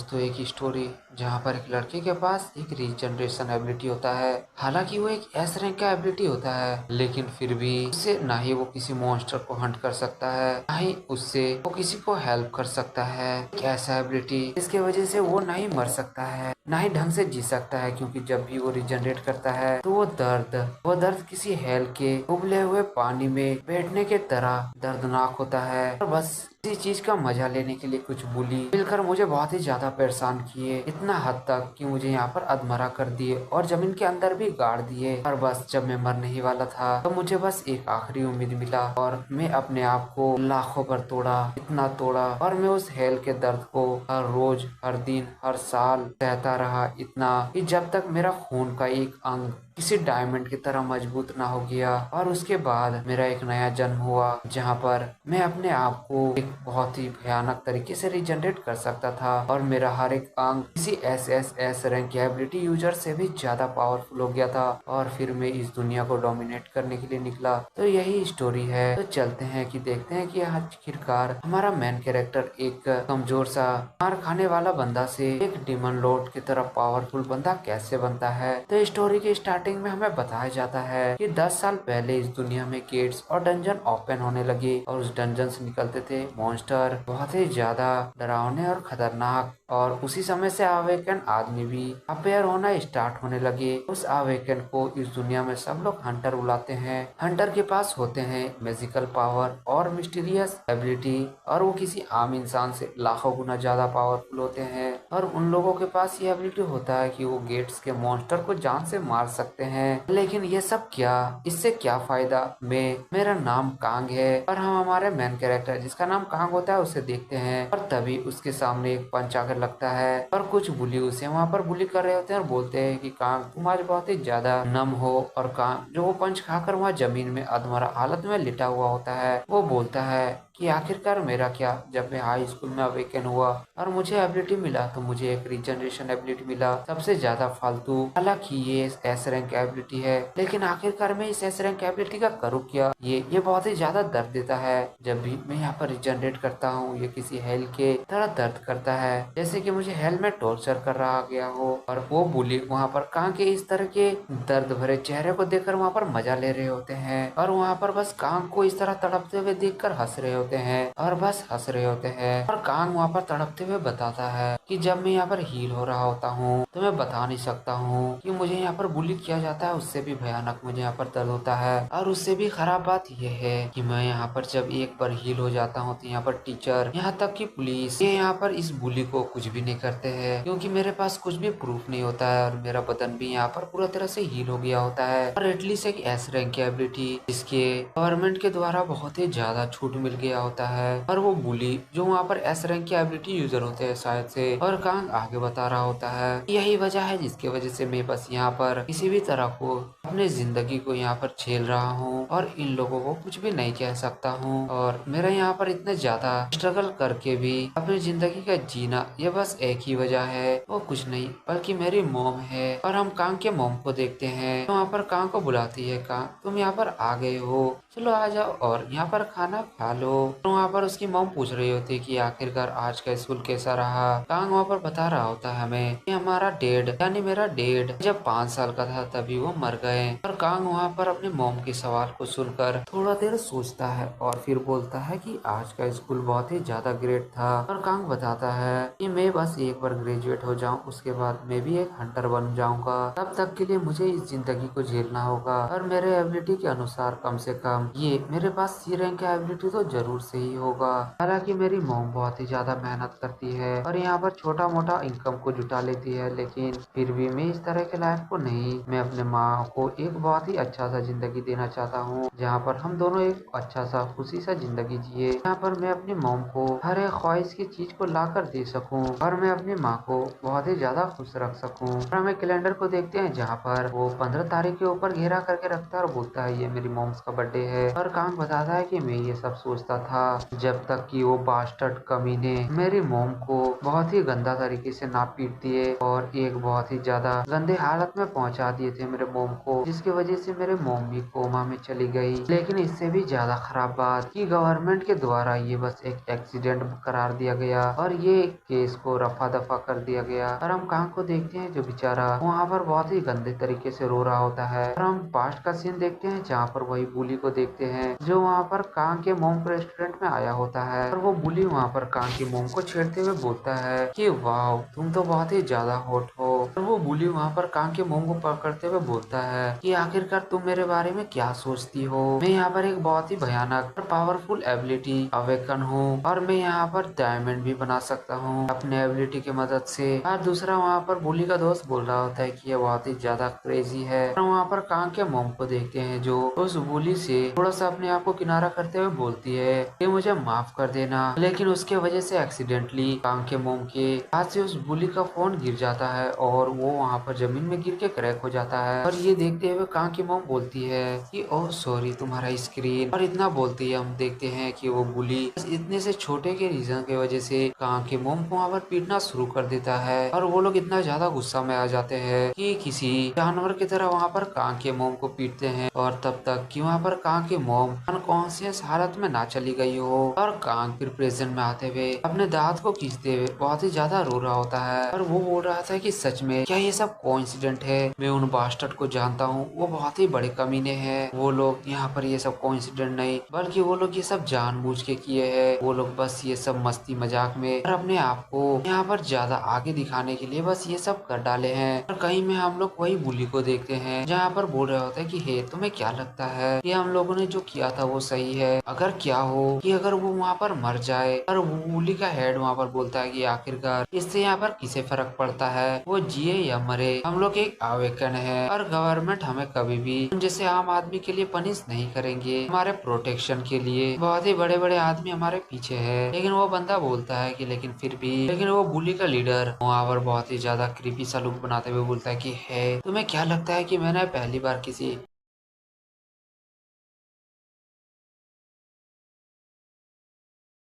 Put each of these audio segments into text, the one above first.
दोस्तों एक स्टोरी जहाँ पर एक लड़के के पास एक रीजनरेशन एबिलिटी होता है। हालांकि वो एक एस रैंक का एबिलिटी होता है, लेकिन फिर भी उससे ना ही वो किसी मॉन्स्टर को हंट कर सकता है, ना ही उससे वो किसी को हेल्प कर सकता है। एक ऐसा एबिलिटी जिसके वजह से वो ना ही मर सकता है, ना ही ढंग से जी सकता है, क्योंकि जब भी वो रिजनरेट करता है तो वो दर्द किसी हेल के उबले हुए पानी में बैठने के तरह दर्दनाक होता है। और बस इसी चीज का मजा लेने के लिए कुछ बुली मिलकर मुझे बहुत ही ज्यादा परेशान किए, इतना हद तक कि मुझे यहाँ पर अधमरा कर दिए और जमीन के अंदर भी गाड़ दिए। और बस जब मैं मरने ही वाला था तो मुझे बस एक आखिरी उम्मीद मिला और मैं अपने आप को लाखों पर तोड़ा, इतना तोड़ा, और मैं उस हेल के दर्द को हर रोज, हर दिन, हर साल सहता रहा, इतना कि जब तक मेरा खून का एक अंग किसी डायमंड की तरह मजबूत ना हो गया। और उसके बाद मेरा एक नया जन्म हुआ जहाँ पर मैं अपने आप को एक बहुत ही भयानक तरीके से रिजनरेट कर सकता था और मेरा हर एक अंग किसी एस रैंक की एबिलिटी यूजर से भी ज्यादा पावरफुल हो गया था। और फिर मैं इस दुनिया को डोमिनेट करने के लिए निकला। तो यही स्टोरी है। तो चलते हैं कि देखते हैं कि आखिरकार हमारा मेन कैरेक्टर एक कमजोर सा मार खाने वाला बंदा से एक डिमन लॉर्ड की तरह पावरफुल बंदा कैसे बनता है। तो स्टोरी के स्टार्टिंग में हमें बताया जाता है कि 10 साल पहले इस दुनिया में गेट्स और डंजन ओपन होने लगे और उस डंजन से निकलते थे मॉन्स्टर बहुत ही ज्यादा डरावने और खतरनाक। और उसी समय से अवेकन आदमी भी अपेयर होना स्टार्ट होने लगे। उस अवेकन को इस दुनिया में सब लोग हंटर बुलाते हैं। हंटर के पास होते हैं मैजिकल पावर और मिस्टीरियस एबिलिटी, और वो किसी आम इंसान से लाखों गुना ज्यादा पावरफुल होते हैं। और उन लोगों के पास ये एबिलिटी होता है कि वो गेट्स के मॉन्स्टर को जान से मार सकते हैं। लेकिन ये सब क्या, इससे क्या फायदा। मेरा नाम कांग है और हम हमारे मेन कैरेक्टर जिसका नाम कांग होता है उसे देखते हैं। और तभी उसके सामने एक पंच आकर लगता है और कुछ बुली उसे वहाँ पर बुली कर रहे होते हैं और बोलते हैं कि कांग तुम आज बहुत ही ज्यादा नम हो। और कांग जो वो पंच खाकर वहाँ जमीन में अधमरा हालत में लिटा हुआ होता है, वो बोलता है कि आखिरकार मेरा क्या। जब मैं हाई स्कूल में अवेकन हुआ और मुझे एबिलिटी मिला तो मुझे एक रीजनरेशन एबिलिटी मिला, सबसे ज्यादा फालतू। हालांकि ये एस रैंक एबिलिटी है, लेकिन आखिरकार मैं इस एस रैंक एबिलिटी का करूँ क्या। ये बहुत ही ज्यादा दर्द देता है। जब भी मैं यहाँ पर रिजनरेट करता हूँ ये किसी हेल के तरह दर्द करता है, जैसे कि मुझे हेल में टॉर्चर कर रहा गया हो। और वो बुली वहाँ पर कांग के इस तरह के दर्द भरे चेहरे को देखकर वहाँ पर मजा ले रहे होते हैं और वहाँ पर बस कांग को इस तरह तड़पते हुए देखकर हंस रहे होते हैं और बस हंस रहे होते हैं। और कांग वहाँ पर तड़पते हुए बताता है कि जब मैं यहाँ पर हील हो रहा होता हूँ तो मैं बता नहीं सकता हूँ कि मुझे यहाँ पर बुली किया जाता है, उससे भी भयानक मुझे यहाँ पर दर्द होता है। और उससे भी खराब बात यह है कि मैं यहाँ पर जब एक बार हील हो जाता हूँ तो यहाँ पर टीचर, यहाँ तक कि पुलिस, ये यहाँ पर इस बुली को कुछ भी नहीं करते हैं, क्योंकि मेरे पास कुछ भी प्रूफ नहीं होता है और मेरा बदन भी यहाँ पर पूरा तरह से हील हो गया होता है। और एटलीस्ट एक एस रैंक की एबिलिटी जिसके गवर्नमेंट के द्वारा बहुत ही ज्यादा छूट मिल गया होता है। और वो बुली जो वहाँ पर एस रैंक की एबिलिटी यूजर होते हैं शायद से। और कांग आगे बता रहा होता है यही वजह है जिसकी वजह से मैं बस यहाँ पर किसी भी तरह को अपने जिंदगी को यहाँ पर झेल रहा हूँ और इन लोगों को कुछ भी नहीं कह सकता हूँ। और मेरा यहाँ पर इतने ज्यादा स्ट्रगल करके भी अपनी जिंदगी का जीना, ये बस एक ही वजह है, वो कुछ नहीं बल्कि मेरी मोम है। और हम कांग के मोम को देखते हैं तो वहाँ पर कांग को बुलाती है, कांग तुम यहाँ पर आ गए हो, चलो आ जाओ और यहाँ पर खाना खा लो। तो वहाँ पर उसकी मॉम पूछ रही होती है कि आखिरकार आज का स्कूल कैसा रहा। कांग वहाँ पर बता रहा होता है हमें कि हमारा डेड यानी मेरा डेड जब 5 साल का था तभी वो मर गए। और कांग वहाँ पर अपने मॉम के सवाल को सुनकर थोड़ा देर सोचता है और फिर बोलता है कि आज का स्कूल बहुत ही ज्यादा ग्रेट था। और कांग बताता है कि मैं बस एक बार ग्रेजुएट हो जाऊँ उसके बाद मैं भी एक हंटर बन जाऊंगा, तब तक के लिए मुझे इस जिंदगी को झेलना होगा। और मेरे एबिलिटी के अनुसार कम से कम ये मेरे पास सी रैंक का एबिलिटी तो जरूर से ही होगा। हालांकि मेरी मॉम बहुत ही ज्यादा मेहनत करती है और यहाँ पर छोटा मोटा इनकम को जुटा लेती है, लेकिन फिर भी मैं इस तरह के लाइफ को नहीं, मैं अपने माँ को एक बहुत ही अच्छा सा जिंदगी देना चाहता हूँ जहाँ पर हम दोनों एक अच्छा सा खुशी सा जिंदगी जिए, जहाँ पर मैं अपनी मॉम को हर एक ख्वाहिश की चीज को ला कर दे सकूँ और मैं अपनी माँ को बहुत ही ज्यादा खुश रख सकूँ। और हमें कैलेंडर को देखते हैं जहाँ पर वो 15 तारीख के ऊपर घेरा करके रखता है और बोलता है ये मेरी मॉम्स का बर्थडे है। और कांग बताता है कि मैं ये सब सोचता सकता था, जब तक कि वो बास्टर्ड कमीने मेरी मोम को बहुत ही गंदा तरीके से ना पीट दिए और एक बहुत ही ज्यादा गंदे हालत में पहुंचा दिए थे मेरे मोम को, जिसकी वजह से मेरे मोम भी कोमा में चली गई। लेकिन इससे भी ज्यादा खराब बात कि गवर्नमेंट के द्वारा ये बस एक एक्सीडेंट करार दिया गया और ये केस को रफा दफा कर दिया गया। और हम कांग को देखते हैं जो बेचारा वहाँ पर बहुत ही गंदे तरीके से रो रहा होता है। और हम पास्ट का सीन देखते हैं जहाँ पर वही बुली को देखते हैं जो वहाँ पर कांग के मोम को रेस्टोरेंट में आया होता है। और वो बुली वहाँ पर कांग की मोम को छेड़ते हुए बोलता है कि वाह तुम तो बहुत ही ज्यादा हॉट हो। और वो बुली वहाँ पर कांग के मोम को पकड़ते हुए बोलता है कि आखिरकार तुम मेरे बारे में क्या सोचती हो। मैं यहाँ पर एक बहुत ही भयानक और पावरफुल एबिलिटी अवेकन हूँ और मैं यहाँ पर डायमंड भी बना सकता हूँ अपने एबिलिटी की मदद से। और दूसरा वहाँ पर बुली का दोस्त बोल रहा होता है कि ये बहुत ही ज्यादा क्रेजी है। और वहाँ पर कांग के मोम को देखते हैं जो उस बुली से थोड़ा सा अपने आप को किनारा करते हुए बोलती है कि मुझे माफ कर देना। लेकिन उसके वजह से एक्सीडेंटली कांग के मोम के हाथ से उस बुली का फोन गिर जाता है और वो वहाँ पर जमीन में गिर के क्रैक हो जाता है। और ये देखते हुए कांग की मोम बोलती है कि ओह सॉरी तुम्हारा स्क्रीन। और इतना बोलते ही हम देखते हैं कि वो बुली इतने से छोटे के रीजन की वजह से कांग के मोम को वहाँ पर पीटना शुरू कर देता है। और वो लोग इतना ज्यादा गुस्सा में आ जाते हैं कि किसी जानवर की तरह वहाँ पर कांग के मोम को पीटते हैं। और तब तक कि वहाँ पर कांग की मोम अनकॉन्शियस हालत में ना चली गई हो और कांग फिर प्रेजेंट में आते हुए अपने दांत को खींचते हुए बहुत ही ज्यादा रो रहा होता है। और वो बोल रहा था कि सच में क्या ये सब कोइंसिडेंट है, मैं उन बास्टर्ड को जानता हूँ, वो बहुत ही बड़े कमीने हैं। वो लोग यहाँ पर ये सब कोइंसिडेंट नहीं बल्कि वो लोग ये सब जानबूझ के किए हैं। वो लोग बस ये सब मस्ती मजाक में और अपने आप को यहाँ पर ज्यादा आगे दिखाने के लिए बस ये सब कर डाले हैं। और कहीं में हम लोग वही बुली को देखते हैं जहाँ पर बोल रहे होते हैं कि हे तुम्हें क्या लगता है कि हम लोगों ने जो किया था वो सही है? अगर क्या हो कि अगर वो वहाँ पर मर जाए। और वो बुली का हेड वहाँ पर बोलता है कि आखिरकार इससे यहाँ पर किसे फर्क पड़ता है, वो जिए या मरे, हम लोग एक आवेकन है और गवर्नमेंट हमें कभी भी जैसे आम आदमी के लिए पनिश नहीं करेंगे। हमारे प्रोटेक्शन के लिए बहुत ही बड़े बड़े आदमी हमारे पीछे है। लेकिन वो बंदा बोलता है कि लेकिन वो बुली का लीडर वहाँ पर बहुत ही ज्यादा क्रीपी सा लुक बनाते हुए बोलता है कि है तुम्हें क्या लगता है कि मैंने पहली बार किसी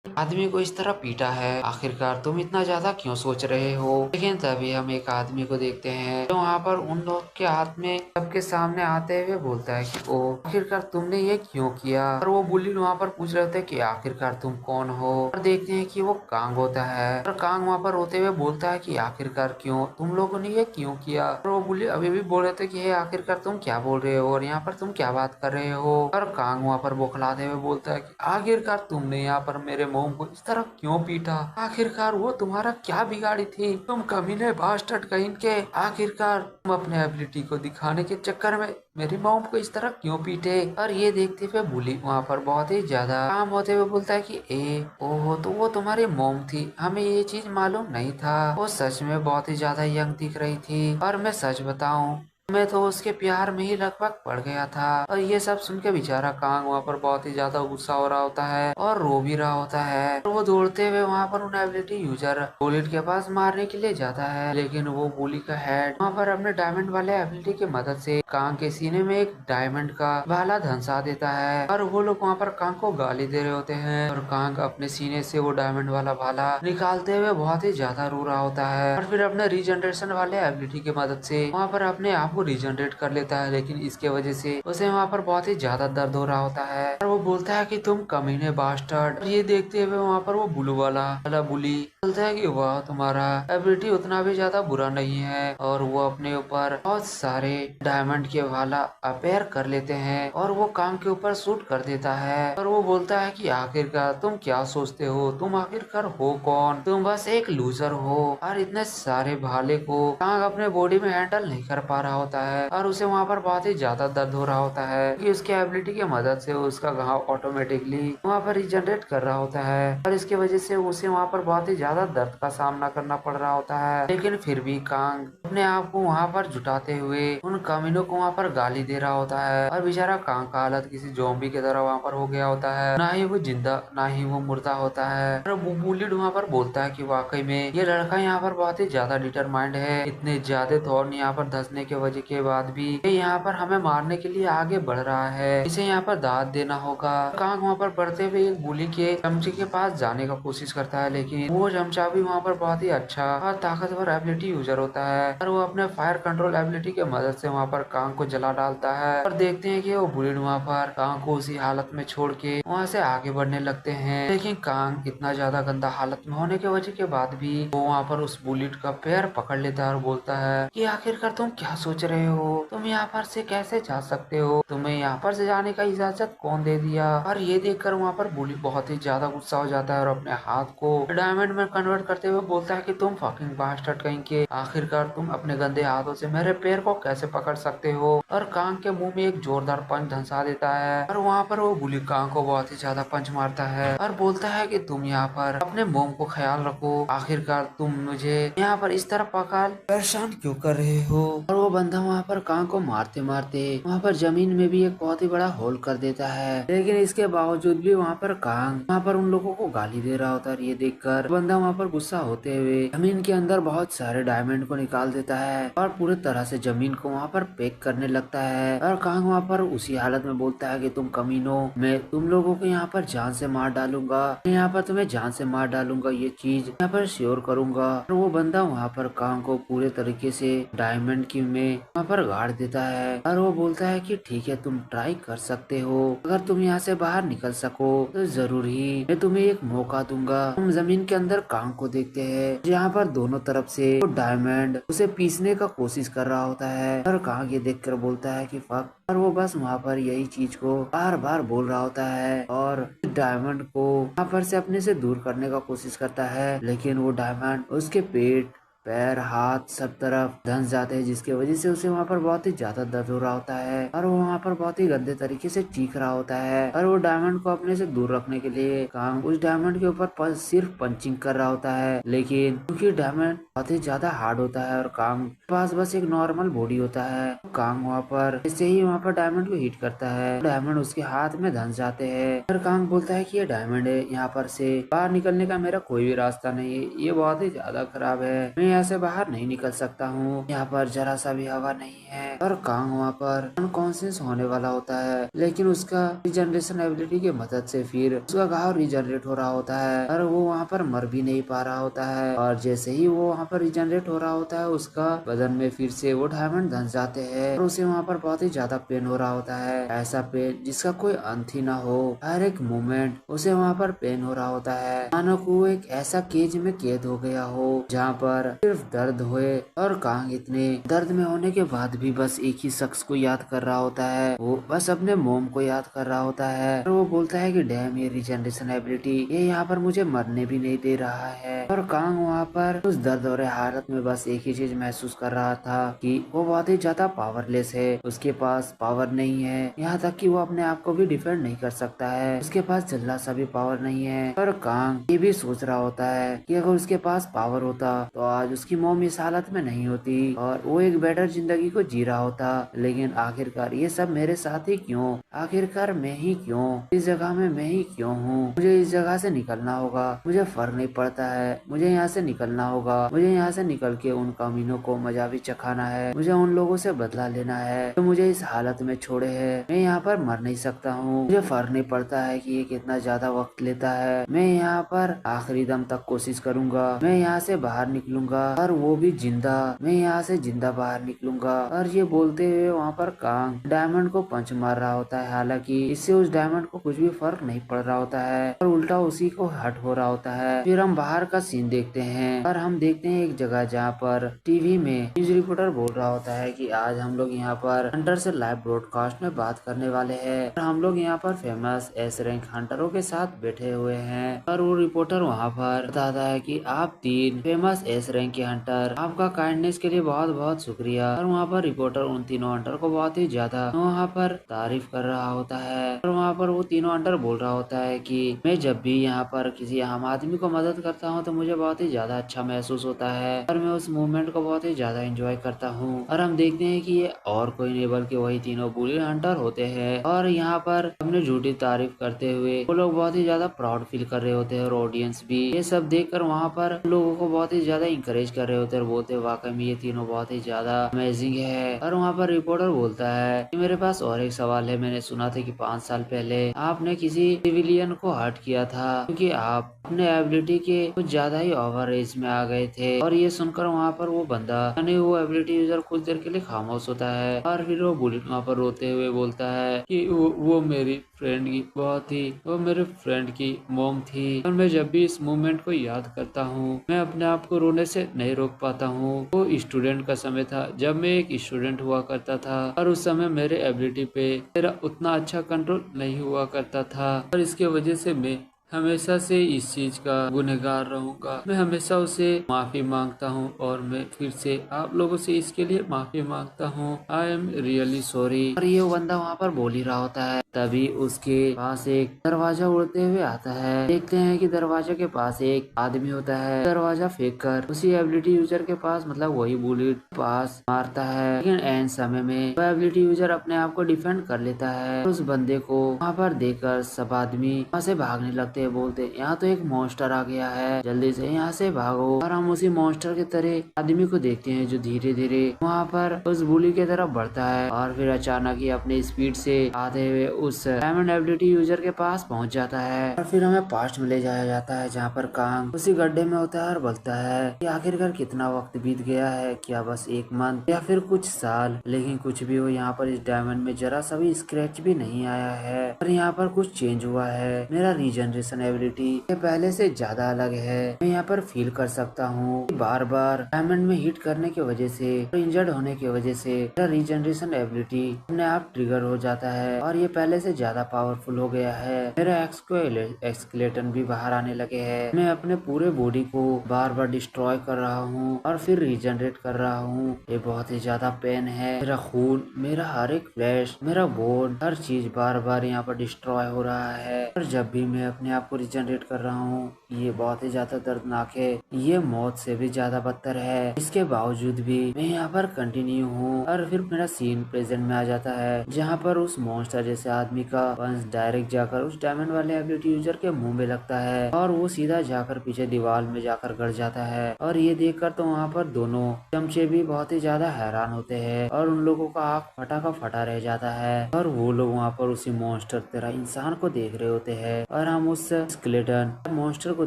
आदमी को इस तरह पीटा है, आखिरकार तुम इतना ज्यादा क्यों सोच रहे हो? लेकिन तभी हम एक आदमी को देखते हैं जो वहाँ पर उन लोग के हाथ में सबके सामने आते हुए बोलता है कि ओ आखिरकार तुमने ये क्यों किया? और वो बुल्ली वहाँ पर पूछ रहे होते हैं कि आखिरकार तुम कौन हो? और देखते हैं कि वो कांग होता है और कांग वहाँ पर रोते हुए बोलता है कि आखिरकार क्यों तुम लोगों ने ये क्यों किया? और वो बुल्ली अभी भी बोल रहे थे कि हे आखिरकार तुम क्या बोल रहे हो और यहाँ पर तुम क्या बात कर रहे हो? और कांग वहाँ पर बौखलाते हुए बोलता है कि आखिरकार तुमने यहाँ पर मेरे मोम को इस तरह क्यों पीटा? आखिरकार वो तुम्हारा क्या बिगाड़ी थी? तुम कमीने बास्टर्ड कहीं के, आखिरकार तुम अपने एबिलिटी को दिखाने के चक्कर में मेरी मॉम को इस तरह क्यों पीटे? और ये देखते हुए बुली वहाँ पर बहुत ही ज्यादा काम होते हुए बोलता है कि ओहो तो वो तुम्हारी मॉम थी, हमें ये चीज मालूम नहीं था। वो सच में बहुत ही ज्यादा यंग दिख रही थी और मैं सच बताऊं मैं तो उसके प्यार में ही लगभग पड़ गया था। और ये सब सुन के बेचारा कांग वहाँ पर बहुत ही ज्यादा गुस्सा हो रहा होता है और रो भी रहा होता है। और वो दौड़ते हुए वहाँ पर उन एबिलिटी यूजर बुलेट के पास मारने के लिए जाता है। लेकिन वो बुली का हेड वहाँ पर अपने डायमंड वाले एबिलिटी की मदद से कांग के सीने में एक डायमंड का भाला धंसा देता है। और वो लोग वहाँ पर कांग को गाली दे रहे होते हैं और कांग अपने सीने से वो डायमंड वाला भाला निकालते हुए बहुत ही ज्यादा रो रहा होता है। और फिर अपने रीजनरेशन वाले एबिलिटी की मदद से वहाँ पर अपने आप को रीजनरेट कर लेता है। लेकिन इसके वजह से उसे वहाँ पर बहुत ही ज्यादा दर्द हो रहा होता है और वो बोलता है कि तुम कमीने बास्टर्ड। ये देखते हुए वहाँ पर वो ब्लू वाला बुली बोलता है कि वाह तुम्हारा एबिलिटी उतना भी ज्यादा बुरा नहीं है। और वो अपने ऊपर बहुत सारे डायमंड के भाला अपेयर कर लेते हैं और वो कांग के ऊपर शूट कर देता है। और वो बोलता है कि आखिरकार तुम क्या सोचते हो, तुम आखिरकार हो कौन? तुम बस एक लूजर हो। और इतने सारे भाले को कांग अपने बॉडी में हैंडल नहीं कर पा रहा होता है और उसे वहाँ पर बहुत ही ज्यादा दर्द हो रहा होता है कि उसके एबिलिटी की मदद से उसका घाव ऑटोमेटिकली वहाँ पर रिजनरेट कर रहा होता है। और इसके वजह से उसे वहाँ पर बहुत ही ज्यादा दर्द का सामना करना पड़ रहा होता है। लेकिन फिर भी कांग अपने आप को वहाँ पर जुटाते हुए उन कमीनों को वहाँ पर गाली दे रहा होता है। और बेचारा कांग का हालत किसी जोम्बी की तरह वहाँ पर हो गया होता है, ना ही वो जिंदा ना ही वो मुर्दा होता है। और बुलिड वहाँ पर बोलता है कि वाकई में ये लड़का यहाँ पर बहुत ही ज्यादा डिटरमाइंड है, इतने ज्यादा थॉर्न यहाँ पर धंसने की वजह वजह के बाद भी ये यहाँ पर हमें मारने के लिए आगे बढ़ रहा है। इसे यहाँ पर दाद देना होगा। कांग वहाँ पर बढ़ते हुए एक बुली के चमचे के पास जाने का कोशिश करता है, लेकिन वो चमचा भी वहाँ पर बहुत ही अच्छा और ताकतवर एबिलिटी यूजर होता है और वो अपने फायर कंट्रोल एबिलिटी के मदद से वहाँ पर कांग को जला डालता है। और देखते हैं कि वो बुलेट वहाँ पर कांग को उसी हालत में छोड़ के वहाँ से आगे बढ़ने लगते हैं, लेकिन कांग इतना ज्यादा गंदा हालत में होने की वजह के बाद भी वो वहाँ पर उस बुलेट का पैर पकड़ लेता है और बोलता है कि आखिरकार तुम क्या सोच रहे हो, तुम यहाँ पर से कैसे जा सकते हो, तुम्हें यहाँ पर से जाने का इजाजत कौन दे दिया। और ये देखकर वहाँ पर बुलेट बहुत ही ज्यादा गुस्सा हो जाता है और अपने हाथ को डायमंड में कन्वर्ट करते हुए बोलता है कि तुम फकिंग बास्टर्ड कहीं के, आखिरकार तुम अपने गंदे हाथों से मेरे पैर को कैसे पकड़ सकते हो। और कांग के मुंह में एक जोरदार पंच धंसा देता है और वहाँ पर वो बुली कांग को बहुत ही ज्यादा पंच मारता है और बोलता है कि तुम यहाँ पर अपने मोम को ख्याल रखो, आखिरकार तुम मुझे यहाँ पर इस तरह परेशान क्यों कर रहे हो। और वो बंदा वहाँ पर कांग को मारते मारते वहाँ पर जमीन में भी एक बहुत ही बड़ा होल कर देता है, लेकिन इसके बावजूद भी वहाँ पर कांग वहाँ पर उन लोगों को गाली दे रहा होता है। ये देखकर बंदा वहाँ पर गुस्सा होते हुए जमीन के अंदर बहुत सारे डायमंड को निकाल देता है और पूरे तरह से जमीन को वहाँ पर पैक करने लगता है। और कांग वहाँ पर उसी हालत में बोलता है कि तुम कमीनो, मैं तुम लोगों को यहाँ पर जान से मार डालूंगा, मैं यहाँ पर तुम्हें जान से मार डालूंगा, ये चीज यहाँ पर श्योर करूंगा। और वो बंदा वहाँ पर कांग को पूरे तरीके से डायमंड की में वहाँ पर गाड़ देता है और वो बोलता है कि ठीक है, तुम ट्राई कर सकते हो, अगर तुम यहाँ से बाहर निकल सको तो जरूर ही मैं तुम्हें एक मौका दूंगा। हम जमीन के अंदर कांग को देखते हैं जहाँ पर दोनों तरफ से वो डायमंड उसे पीसने का कोशिश कर रहा होता है और कांग ये देखकर बोलता है कि फक, और वो बस वहाँ पर यही चीज को बार बार बोल रहा होता है और डायमंड को वहाँ पर से अपने से दूर करने का कोशिश करता है, लेकिन वो डायमंड उसके पेट पैर हाथ सब तरफ धंस जाते हैं, जिसकी वजह से उसे वहाँ पर बहुत ही ज्यादा दर्द हो रहा होता है और वो वहाँ पर बहुत ही गंदे तरीके से चीख रहा होता है। और वो डायमंड को अपने से दूर रखने के लिए कांग उस डायमंड के ऊपर सिर्फ पंचिंग कर रहा होता है, लेकिन क्योंकि डायमंड बहुत ही ज्यादा हार्ड होता है और कांग के पास बस एक नॉर्मल बॉडी होता है, कांग वहाँ पर ऐसे ही वहाँ पर डायमंड को हिट करता है, डायमंड उसके हाथ में धंस जाते हैं। और कांग बोलता है कि ये डायमंड है, यहाँ पर से बाहर निकलने का मेरा कोई भी रास्ता नहीं है, ये बहुत ही ज्यादा खराब है, मैं यहाँ से बाहर नहीं निकल सकता हूँ, यहाँ पर जरा सा भी हवा नहीं है। और कांग वहाँ पर अनकॉन्शियस होने वाला होता है, लेकिन उसका रिजनरेशन एबिलिटी की मदद से फिर उसका घाव रिजनरेट हो रहा होता है और वो वहाँ पर मर भी नहीं पा रहा होता है। और जैसे ही वो वहाँ पर रिजनरेट हो रहा होता है, उसका बदन में फिर से वो डायमंड धंस जाते हैं और उसे वहाँ पर बहुत ही ज्यादा पेन हो रहा होता है, ऐसा पेन जिसका कोई अंत ही ना हो। हर एक मोमेंट उसे वहाँ पर पेन हो रहा होता है, मानो को एक ऐसा केज में कैद हो गया हो जहाँ पर सिर्फ दर्द हुए। और कांग इतने दर्द में होने के बाद भी बस एक ही शख्स को याद कर रहा होता है, वो बस अपने मोम को याद कर रहा होता है और वो बोलता है कि डैम, ये रिजनरेशन एबिलिटी ये यहाँ पर मुझे मरने भी नहीं दे रहा है। और कांग वहाँ पर उस दर्द और हालत में बस एक ही चीज महसूस कर रहा था कि वो बहुत ही ज्यादा पावरलेस है, उसके पास पावर नहीं है, यहाँ तक कि वो अपने आप को भी डिफेंड नहीं कर सकता है, उसके पास जल्ला सा भी पावर नहीं है। और कांग ये भी सोच रहा होता है कि अगर उसके पास पावर होता तो आज उसकी मोम इस हालत में नहीं होती और वो एक बेटर जिंदगी को जी रहा होता। लेकिन आखिरकार ये सब मेरे साथ ही क्यों, आखिरकार मैं ही क्यों, इस जगह में मैं ही क्यों हूँ, मुझे इस जगह से निकलना होगा, मुझे फर्क नहीं पड़ता है, मुझे यहाँ से निकलना होगा, मुझे यहाँ से निकल के उन कमीनों को मजा भी चखाना है, मुझे उन लोगों से बदला लेना है तो मुझे इस हालत में छोड़े है, मैं यहाँ पर मर नहीं सकता हूँ, मुझे फर्क नहीं पड़ता है कि ये कितना ज्यादा वक्त लेता है, मैं यहाँ पर आखिरी दम तक कोशिश करूंगा, मैं यहाँ से बाहर निकलूंगा और वो भी जिंदा, मैं यहाँ से जिंदा बाहर निकलूंगा। और ये बोलते हुए वहाँ पर कांग डायमंड को पंच मार रहा होता है, हालांकि इससे उस डायमंड को कुछ भी फर्क नहीं पड़ रहा होता है और उल्टा उसी को हर्ट हो रहा होता है। फिर हम बाहर का सीन देखते हैं और हम देखते हैं एक जगह जहाँ पर टीवी में न्यूज रिपोर्टर बोल रहा होता है कि आज हम लोग यहाँ पर हंटर से लाइव ब्रॉडकास्ट में बात करने वाले हैं और हम लोग यहाँ पर फेमस एस रैंक हंटरों के साथ बैठे हुए हैं। और वो रिपोर्टर वहाँ पर बताता है कि आप 3 फेमस एस रैंक के हंटर, आपका काइंडनेस के लिए बहुत बहुत शुक्रिया। और वहाँ पर रिपोर्टर उन तीनों हंटर को बहुत ही ज्यादा वहाँ पर तारीफ कर रहा होता है और वहाँ पर वो तीनों हंटर बोल रहा होता है कि मैं जब भी यहाँ पर किसी आम आदमी को मदद करता हूँ तो मुझे बहुत ही ज्यादा अच्छा महसूस होता है और मैं उस मूवमेंट को बहुत ही ज्यादा एंजॉय करता हूँ। और हम देखते हैं कि ये और कोई नहीं बल्कि वही तीनों बुली हंटर होते हैं और यहाँ पर अपने झूठी तारीफ करते हुए वो लोग बहुत ही ज्यादा प्राउड फील कर रहे होते हैं और ऑडियंस भी ये सब देखकर वहाँ पर लोगों को बहुत ही ज्यादा इंकरेज इंकरेज कर रहे होते हैं और बोलते हैं वाकई में ये तीनों बहुत ही ज्यादा अमेजिंग है। और वहाँ पर रिपोर्टर बोलता है कि मेरे पास और एक सवाल है, मैंने सुना था कि 5 साल पहले आपने किसी सिविलियन को हर्ट किया था क्योंकि आप अपने एबिलिटी के कुछ ज्यादा ही ओवर एज में आ गए थे। और ये सुनकर वहाँ पर वो बंदा यानी वो एबिलिटी यूजर कुछ देर के लिए खामोश होता है और फिर वो बुलेट वहाँ पर रोते हुए बोलता है कि वो मेरी फ्रेंड की बहुत ही वो मेरे फ्रेंड की मॉम थी और मैं जब भी इस मोमेंट को याद करता हूँ मैं अपने आप को रोने से नहीं रोक पाता हूँ। वो स्टूडेंट का समय था जब मैं एक स्टूडेंट हुआ करता था और उस समय मेरे एबिलिटी पे मेरा उतना अच्छा कंट्रोल नहीं हुआ करता था और इसके वजह से मैं हमेशा से इस चीज का गुनहगार रहूंगा। मैं हमेशा उसे माफी मांगता हूँ और मैं फिर से आप लोगों से इसके लिए माफी मांगता हूँ। I am really sorry. और ये बंदा वहाँ पर बोल ही रहा होता है तभी उसके पास एक दरवाजा उड़ते हुए आता है। देखते हैं कि दरवाजे के पास एक आदमी होता है। दरवाजा फेंक कर उसी एबिलिटी यूजर के पास मतलब वही बुलेट पास मारता है, लेकिन एंड समय में वह एबिलिटी यूजर अपने आप को डिफेंड कर लेता है। उस बंदे को वहाँ पर देखकर सब आदमी वहाँ से भागने लगते हैं, बोलते यहाँ तो एक मॉन्स्टर आ गया है, जल्दी से यहाँ से भागो। और हम उसी मॉन्स्टर की तरह आदमी को देखते हैं जो धीरे धीरे वहाँ पर उस बुली की तरफ बढ़ता है और फिर अचानक ही अपने स्पीड से आते हुए उस डायमंड एबिलिटी यूजर के पास पहुंच जाता है। और फिर हमें पास्ट में ले जाया जाता है जहाँ पर कांग उसी गड्ढे में होता है और बोलता है कि आखिरकार कितना वक्त बीत गया है, क्या बस एक मंथ या फिर कुछ साल, लेकिन कुछ भी हो यहाँ पर इस डायमंड में जरा सा भी स्क्रैच भी नहीं आया है और यहाँ पर कुछ चेंज हुआ है। मेरा रीजनरेशन एबिलिटी पहले से ज्यादा अलग है। मैं यहाँ पर फील कर सकता हूँ बार बार डायमंड में हिट करने की वजह से और इंजर्ड होने की वजह से मेरा रीजनरेशन एबिलिटी अपने आप ट्रिगर हो जाता है और ये पहले से ज्यादा पावरफुल हो गया है। मेरा एक्सक्लेटन भी बाहर आने लगे हैं। मैं अपने पूरे बॉडी को बार बार डिस्ट्रॉय कर रहा हूँ और फिर रीजनरेट कर रहा हूँ। ये बहुत ही ज्यादा पेन है। मेरा खून, मेरा हर एक फ्लैश, मेरा बोन, हर चीज बार बार यहाँ पर डिस्ट्रॉय हो रहा है। और जब भी मैं अपने आप को रीजनरेट कर रहा हूँ ये बहुत ही ज्यादा दर्दनाक है। ये मौत से भी ज्यादा बदतर है। इसके बावजूद भी मैं यहाँ पर कंटिन्यू हूँ और फिर मेरा सीन प्रेजेंट में आ जाता है जहाँ पर उस मॉन्स्टर जैसे आदमी का पंच डायरेक्ट जाकर उस डायमंड वाले एबिलिटी यूजर के मुंह में लगता है और वो सीधा जाकर पीछे दीवार में जाकर गड़ जाता है। और ये देखकर तो वहाँ पर दोनों चमचे भी बहुत ही ज्यादा हैरान होते हैं और उन लोगों का आँख फटा का फटा रह जाता है और वो लोग वहाँ पर उसी मॉन्स्टर तरह इंसान को देख रहे होते हैं और हम उस स्केलेटन मॉन्स्टर को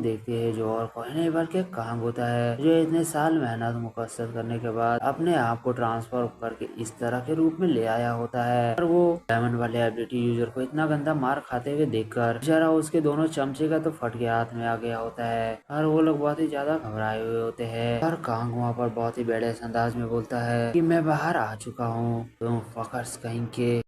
देखते हैं जो और कोई नहीं बल्कि कांग होता है, जो इतने साल मेहनत मुकस्सद करने के बाद अपने आप को ट्रांसफर करके इस तरह के रूप में ले आया होता है। और वो डायमंड वाले एबिलिटी यूजर को इतना गंदा मार खाते हुए देखकर बेचारा उसके दोनों चमचे का तो फट के हाथ में आ गया होता है और वो लोग बहुत ही ज्यादा घबराए हुए होते हैं। और कांग वहाँ पर बहुत ही बड़े अंदाज में बोलता है कि मैं बाहर आ चुका हूँ, तुम फकर्स कहीं के।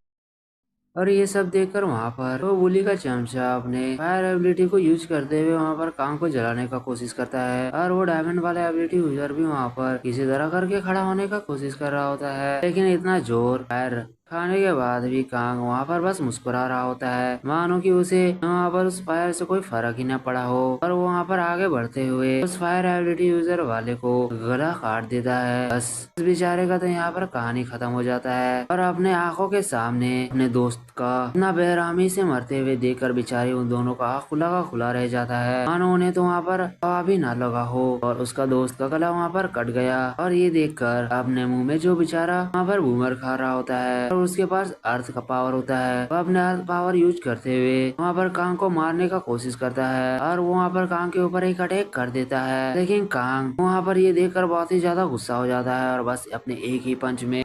और ये सब देखकर वहाँ पर वो बुली का चमचा अपने फायर एबिलिटी को यूज करते हुए वहाँ पर कांग को जलाने का कोशिश करता है और वो डायमंड वाला एबिलिटी यूजर भी वहाँ पर किसी तरह करके खड़ा होने का कोशिश कर रहा होता है, लेकिन इतना जोर फायर खाने के बाद भी कांग वहाँ पर बस मुस्कुरा रहा होता है मानो कि उसे वहाँ पर उस फायर से कोई फर्क ही न पड़ा हो। और वो वहाँ पर आगे बढ़ते हुए उस फायर एबिलिटी यूजर वाले को गला काट देता है। बस उस बेचारे का तो यहाँ पर कहानी खत्म हो जाता है और अपने आंखों के सामने अपने दोस्त का इतना बेरहमी से मरते हुए देखकर बेचारे उन दोनों का आँख खुला का खुला रह जाता है मानो उन्हें तो वहाँ पर हवा भी ना लगा हो। और उसका दोस्त का गला वहाँ पर कट गया और ये देखकर अपने मुंह में जो बेचारा वहाँ पर बूमर खा रहा होता है और उसके पास अर्थ का पावर होता है, वो अपने अर्थ पावर यूज करते हुए वहाँ पर कांग को मारने का कोशिश करता है और वो वहाँ पर कांग के ऊपर एक अटैक कर देता है। लेकिन कांग वहाँ पर ये देखकर बहुत ही ज्यादा गुस्सा हो जाता है और बस अपने एक ही पंच में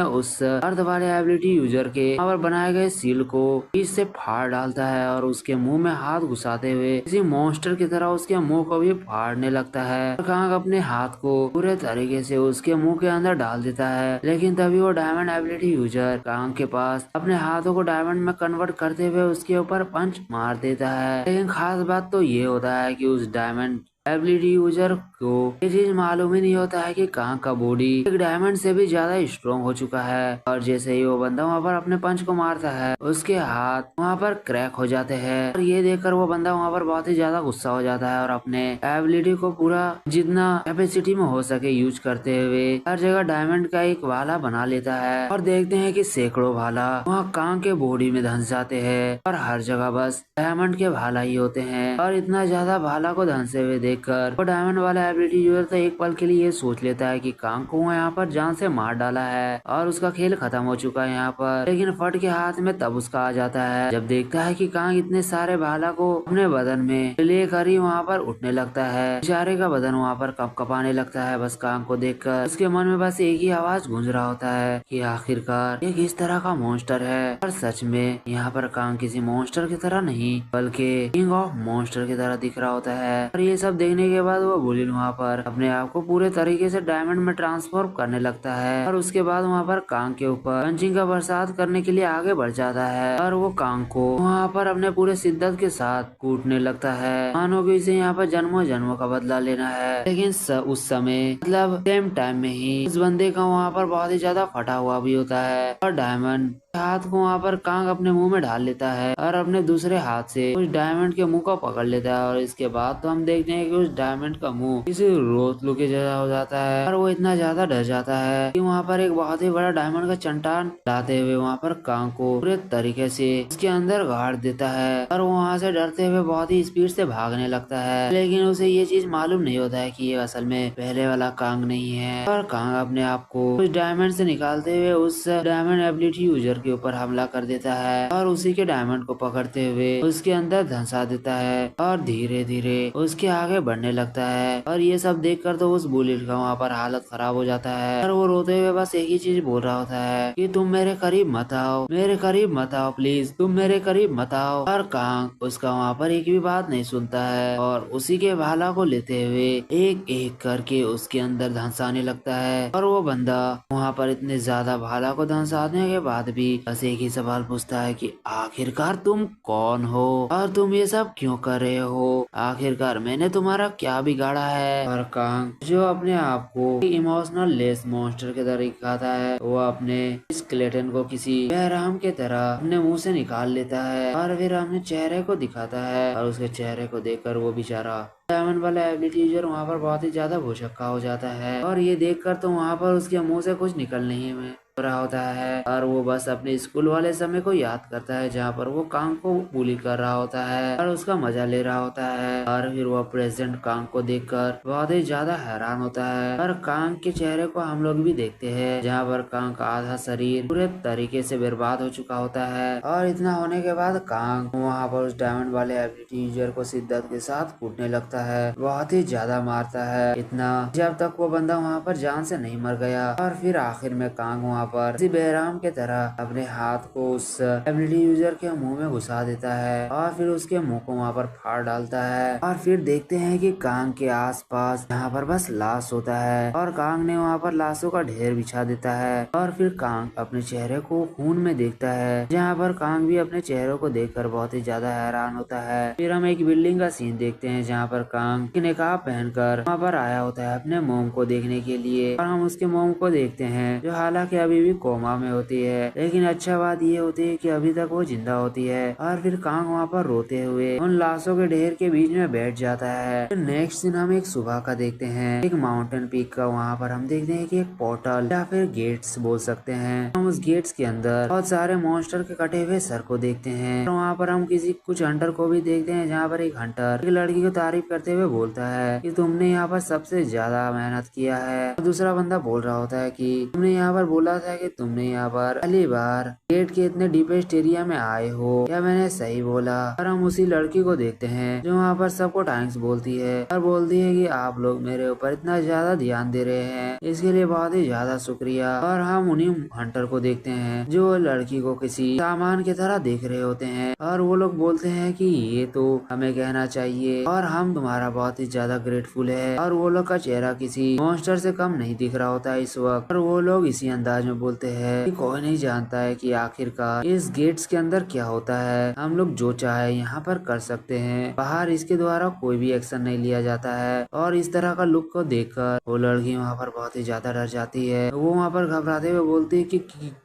उस अर्थ वाले एबिलिटी यूजर के वहाँ पर बनाए गए सील को बीच से फाड़ डालता है और उसके मुंह में हाथ घुसाते हुए किसी मॉन्स्टर की तरह उसके मुंह को भी फाड़ने लगता है। कांग अपने हाथ को पूरे तरीके से उसके मुंह के अंदर डाल देता है, लेकिन तभी वो डायमंड एबिलिटी यूजर कांग के पास अपने हाथों को डायमंड में कन्वर्ट करते हुए उसके ऊपर पंच मार देता है। लेकिन खास बात तो ये होता है कि उस डायमंड एबिलिटी यूजर को ये चीज मालूम ही नहीं होता है कि कांग का बॉडी एक डायमंड से भी ज्यादा स्ट्रॉन्ग हो चुका है। और जैसे ही वो बंदा वहाँ पर अपने पंच को मारता है उसके हाथ वहाँ पर क्रैक हो जाते हैं और ये देखकर वो बंदा वहाँ पर बहुत ही ज्यादा गुस्सा हो जाता है और अपने एबिलिटी को पूरा जितना कैपेसिटी में हो सके यूज करते हुए हर जगह डायमंड का एक भाला बना लेता है। और देखते हैं कि सैकड़ों भाला वहाँ कांग के बॉडी में धंस जाते हैं और हर जगह बस डायमंड के भाला ही होते हैं। और इतना ज्यादा भाला को धंसे हुए देखकर वो डायमंड वाला एबिलिटी यूजर तो एक पल के लिए ये सोच लेता है कि कांग को यहाँ पर जान से मार डाला है और उसका खेल खत्म हो चुका है यहाँ पर। लेकिन फट के हाथ में तब उसका आ जाता है जब देखता है कि कांग इतने सारे भाला को अपने बदन में लेकर ही वहाँ पर उठने लगता है। बेचारे का बदन वहाँ पर कपकपाने लगता है बस कांग को देखकर। उसके मन में बस एक ही आवाज गूंज रहा होता है कि आखिरकार ये किस तरह का मॉन्स्टर है। पर सच में यहाँ पर कांग किसी मॉन्स्टर की तरह नहीं बल्कि किंग ऑफ मॉन्स्टर की तरह दिख रहा होता है। और ये सब देखने के बाद वो बुलिन वहाँ पर अपने आप को पूरे तरीके से डायमंड में ट्रांसफॉर्म करने लगता है और उसके बाद वहाँ पर कांग के ऊपर पंचिंग का बरसात करने के लिए आगे बढ़ जाता है और वो कांग को वहाँ पर अपने पूरे शिद्दत के साथ कूटने लगता है मानो कि इसे यहाँ पर जन्मों जन्मों का बदला लेना है। लेकिन उस समय मतलब सेम टाइम में ही उस बंदे का वहाँ पर बहुत ही ज्यादा फटा हुआ भी होता है और डायमंड हाथ को वहाँ पर कांग अपने मुंह में डाल लेता है और अपने दूसरे हाथ से उस डायमंड के मुंह को पकड़ लेता है और इसके बाद तो हम देखते हैं कि उस डायमंड का मुंह किसी रोतलू के जैसा हो जाता है और वो इतना ज्यादा डर जाता है कि वहाँ पर एक बहुत ही बड़ा डायमंड का चट्टान लाते हुए वहाँ पर कांग को पूरे तरीके से उसके अंदर गाड़ देता है और वो वहाँ से डरते हुए बहुत ही स्पीड से भागने लगता है। लेकिन उसे ये चीज मालूम नहीं होता है कि ये असल में पहले वाला कांग नहीं है और कांग अपने आप को उस डायमंड से निकालते हुए उस डायमंड एबिलिटी यूजर के ऊपर हमला कर देता है और उसी के डायमंड को पकड़ते हुए उसके अंदर धंसा देता है और धीरे धीरे उसके आगे बढ़ने लगता है। और ये सब देखकर तो उस बुलेट का वहाँ पर हालत खराब हो जाता है और वो रोते हुए बस एक ही चीज बोल रहा होता है कि तुम मेरे करीब मत आओ, मेरे करीब मत आओ प्लीज, तुम मेरे करीब मत आओ। और कांग उसका वहाँ पर एक भी बात नहीं सुनता है और उसी के भाला को लेते हुए एक एक करके उसके अंदर धंसाने लगता है। और वो बंदा वहाँ पर इतने ज्यादा भाला को धंसाने के बाद भी बस एक ही सवाल पूछता है कि आखिरकार तुम कौन हो और तुम ये सब क्यों कर रहे हो, आखिरकार मैंने तुम्हारा क्या बिगाड़ा है। और कांग जो अपने आप को इमोशनल लेस मॉन्स्टर के तरह दिखाता है वो अपने स्केलेटन को किसी बहराम के तरह अपने मुंह से निकाल लेता है और फिर अपने चेहरे को दिखाता है और उसके चेहरे को देखकर वो बेचारा डायमंड वाला एबिलिटी यूजर वहाँ पर बहुत ही ज्यादा भौचक्का हो जाता है और ये देखकर तो वहाँ पर उसके मुंह से कुछ निकल नहीं में रहा होता है और वो बस अपने स्कूल वाले समय को याद करता है जहाँ पर वो कांग को बुली कर रहा होता है और उसका मजा ले रहा होता है। और फिर वो प्रेजेंट कांग को देखकर बहुत ही ज्यादा हैरान होता है और कांग के चेहरे को हम लोग भी देखते हैं जहाँ पर कांग का आधा शरीर पूरे तरीके से बर्बाद हो चुका होता है। और इतना होने के बाद कांग वहाँ पर उस डायमंड वाले एबिलिटी यूजर को शिद्दत के साथ कूटने लगता है, बहुत ही ज्यादा मारता है, इतना जब तक वो बंदा वहाँ पर जान से नहीं मर गया। और फिर आखिर में कांग वहाँ पर किसी बेराम के तरह अपने हाथ को उस एबिलिटी यूजर के मुंह में घुसा देता है और फिर उसके मुंह को वहाँ पर फाड़ डालता है। और फिर देखते हैं कि कांग के आसपास यहाँ पर बस लाश होता है और कांग ने वहाँ पर लाशों का ढेर बिछा देता है। और फिर कांग अपने चेहरे को खून में देखता है जहाँ पर कांग भी अपने चेहरे को देखकर बहुत ही ज्यादा हैरान होता है। फिर हम एक बिल्डिंग का सीन देखते हैं जहाँ पर कांग की निकाब पहनकर वहाँ पर आया होता है अपने मोम को देखने के लिए और हम उसके मोम को देखते हैं जो हालांकि अभी भी कोमा में होती है, लेकिन अच्छा बात ये होती है कि अभी तक वो जिंदा होती है। और फिर कांग वहाँ पर रोते हुए उन लाशों के ढेर के बीच में बैठ जाता है। फिर नेक्स्ट सीन हम एक सुबह का देखते हैं, एक माउंटेन पीक का। वहाँ पर हम देखते हैं कि एक पोर्टल या फिर गेट्स बोल सकते हैं, हम उस गेट्स के अंदर बहुत सारे मॉन्स्टर के कटे हुए सर को देखते हैं। और वहाँ पर हम कुछ हंटर को भी देखते हैं जहाँ पर एक हंटर एक लड़की को तारीफ करते हुए बोलता है कि तुमने यहाँ पर सबसे ज्यादा मेहनत किया है। और दूसरा बंदा बोल रहा होता है कि तुमने यहाँ पर बोला था कि तुमने यहाँ पर पहली बार गेट के इतने डीपेस्ट एरिया में आए हो, क्या मैंने सही बोला। और हम उसी लड़की को देखते हैं जो वहाँ पर सबको थैंक्स बोलती है और बोलती है कि आप लोग मेरे ऊपर इतना ज्यादा ध्यान दे रहे हैं, इसके लिए बहुत ही ज्यादा शुक्रिया। और हम उन्हीं हंटर को देखते हैं जो लड़की को किसी सामान की तरह देख रहे होते हैं और वो लोग बोलते हैं कि ये तो हमें कहना चाहिए और हम तुम्हारा बहुत ही ज्यादा ग्रेटफुल है। और वो लोग का चेहरा किसी मॉन्स्टर से कम नहीं दिख रहा होता है इस वक्त। और वो लोग इसी अंदाज में बोलते हैं कि कोई नहीं जानता है कि आखिरकार इस गेट्स के अंदर क्या होता है, हम लोग जो चाहे यहाँ पर कर सकते हैं, बाहर इसके द्वारा कोई भी एक्शन नहीं लिया जाता है। और इस तरह का लुक को देखकर वो लड़की वहाँ पर बहुत ही ज्यादा डर जाती है। वो वहाँ पर घबराते हुए बोलती है कि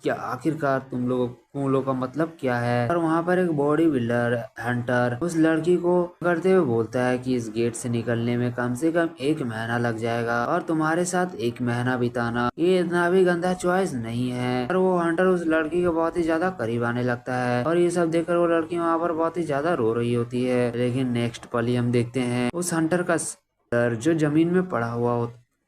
क्या आखिरकार तुम लोगों का मतलब क्या है। और वहाँ पर एक बॉडी बिल्डर हंटर उस लड़की को करते हुए बोलता है कि इस गेट से निकलने में कम से कम 1 महीना लग जाएगा और तुम्हारे साथ 1 महीना बिताना ये इतना भी गंदा चॉइस नहीं है। और वो हंटर उस लड़की के बहुत ही ज्यादा करीब आने लगता है और ये सब देखकर वो लड़की वहाँ पर बहुत ही ज्यादा रो रही होती है। लेकिन नेक्स्ट पल ही हम देखते हैं उस हंटर का जो जमीन में पड़ा हुआ